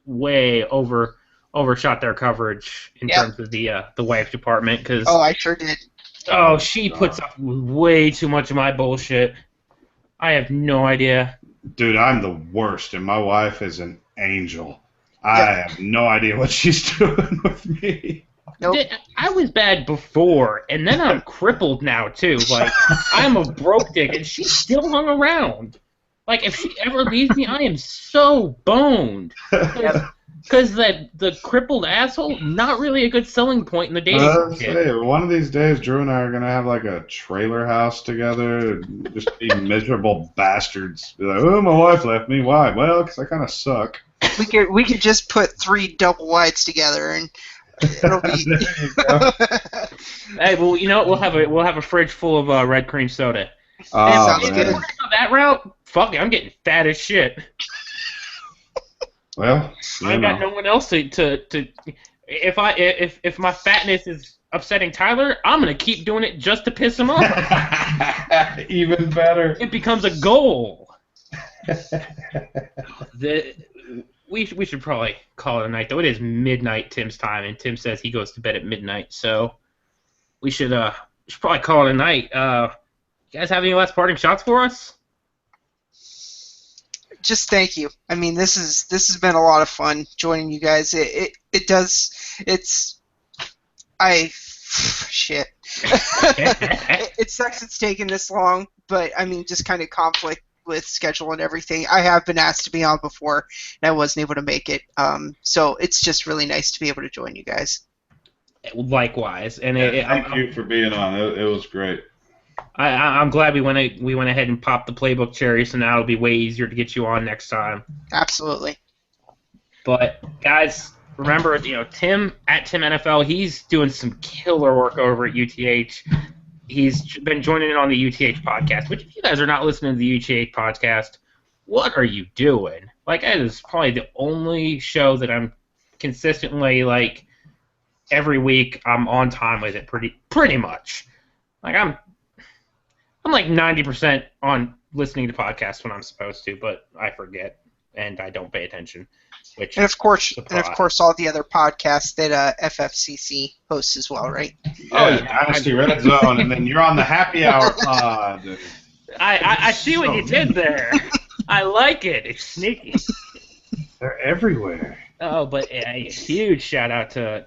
way overshot their coverage in terms of the wife department. Cause, I sure did. Oh, she puts up with way too much of my bullshit. I have no idea. Dude, I'm the worst, and my wife is an angel. I have no idea what she's doing with me. Nope. I was bad before, and then I'm crippled now, too. Like, I'm a broke dick, and she still hung around. Like, if she ever leaves me, I am so boned. Because the crippled asshole, not really a good selling point in the dating market. One of these days, Drew and I are going to have, like, a trailer house together, and just be miserable bastards. Be like, oh, my wife left me. Why? Well, because I kind of suck. We could just put 3 double wides together and it'll be. There you go. Hey, well, you know what? We'll have a fridge full of red cream soda. Sounds If good. we're gonna go that route, fuck it, I'm getting fat as shit. Well, I got no one else to. If my fatness is upsetting Tyler, I'm gonna keep doing it just to piss him off. Even better. It becomes a goal. We should probably call it a night, though. It is midnight Tim's time, and Tim says he goes to bed at midnight, so we should probably call it a night. You guys have any last parting shots for us? Just thank you. I mean, this has been a lot of fun joining you guys. It does. Shit. It sucks it's taken this long, but I mean, just kind of conflict with schedule and everything. I have been asked to be on before, and I wasn't able to make it. So it's just really nice to be able to join you guys. Likewise, and thank you for being on. It was great. I'm glad we went ahead and popped the playbook cherry, so now it'll be way easier to get you on next time. Absolutely. But guys, remember, Tim at Tim NFL, he's doing some killer work over at UTH. He's been joining in on the UTH podcast, which if you guys are not listening to the UTH podcast, what are you doing? Like, that is probably the only show that I'm consistently, like, every week I'm on time with it pretty much. Like, I'm like 90% on listening to podcasts when I'm supposed to, but I forget and I don't pay attention. And of course, all the other podcasts that FFCC hosts as well, right? Dynasty Red Zone, and then you're on the Happy Hour pod. I see what you did there. I like it. It's sneaky. They're everywhere. Oh, but a huge shout out to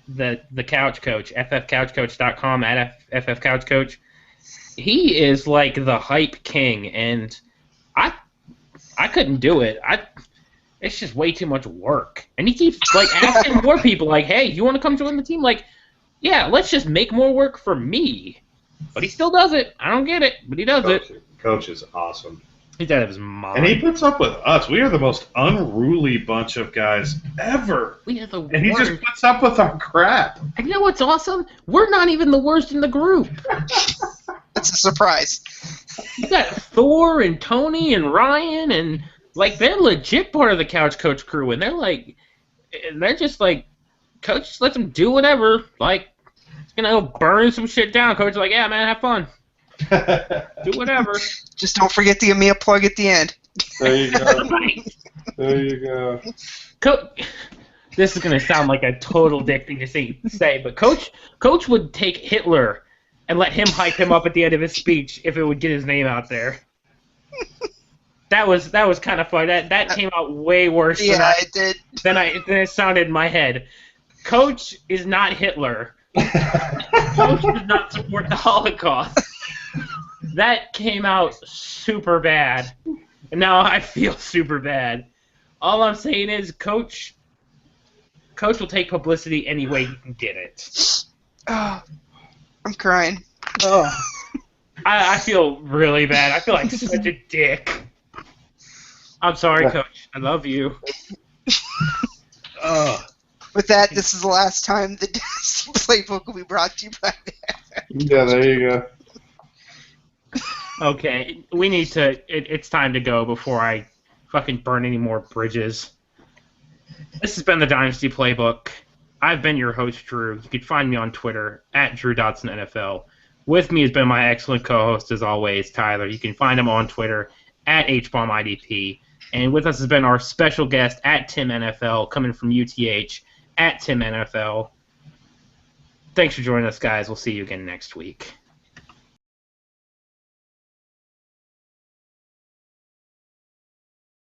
the Couch Coach, ffcouchcoach.com at ffcouchcoach. He is like the hype king, and I couldn't do it. It's just way too much work. And he keeps like asking more people, like, hey, you want to come join the team? Like, yeah, let's just make more work for me. But he still does it. I don't get it, but he does it. Coach is awesome. He's out of his mind. And he puts up with us. We are the most unruly bunch of guys ever. We are the worst. And he just puts up with our crap. And you know what's awesome? We're not even the worst in the group. That's a surprise. You got Thor and Tony and Ryan, and like they're legit part of the Couch Coach crew, and they're just like, Coach just lets them do whatever. Like, burn some shit down. Coach is like, yeah, man, have fun. Do whatever. Just don't forget the EMEA plug at the end. There you go. Right. There you go. This is gonna sound like a total dick thing to say, but Coach would take Hitler and let him hype him up at the end of his speech if it would get his name out there. That was kind of fun. That came out way worse it did. than it sounded in my head. Coach is not Hitler. Coach does not support the Holocaust. That came out super bad. And now I feel super bad. All I'm saying is, Coach will take publicity any way he can get it. Oh, I'm crying. Oh. I feel really bad. I feel like such a dick. I'm sorry, Coach. I love you. With that, this is the last time the Dynasty Playbook will be brought to you by Yeah, there you go. Okay, we need to. It's time to go before I fucking burn any more bridges. This has been the Dynasty Playbook. I've been your host, Drew. You can find me on Twitter at DrewDotsonNFL. With me has been my excellent co-host, as always, Tyler. You can find him on Twitter at HBombIDP. And with us has been our special guest at TimNFL, coming from UTH at TimNFL. Thanks for joining us, guys. We'll see you again next week.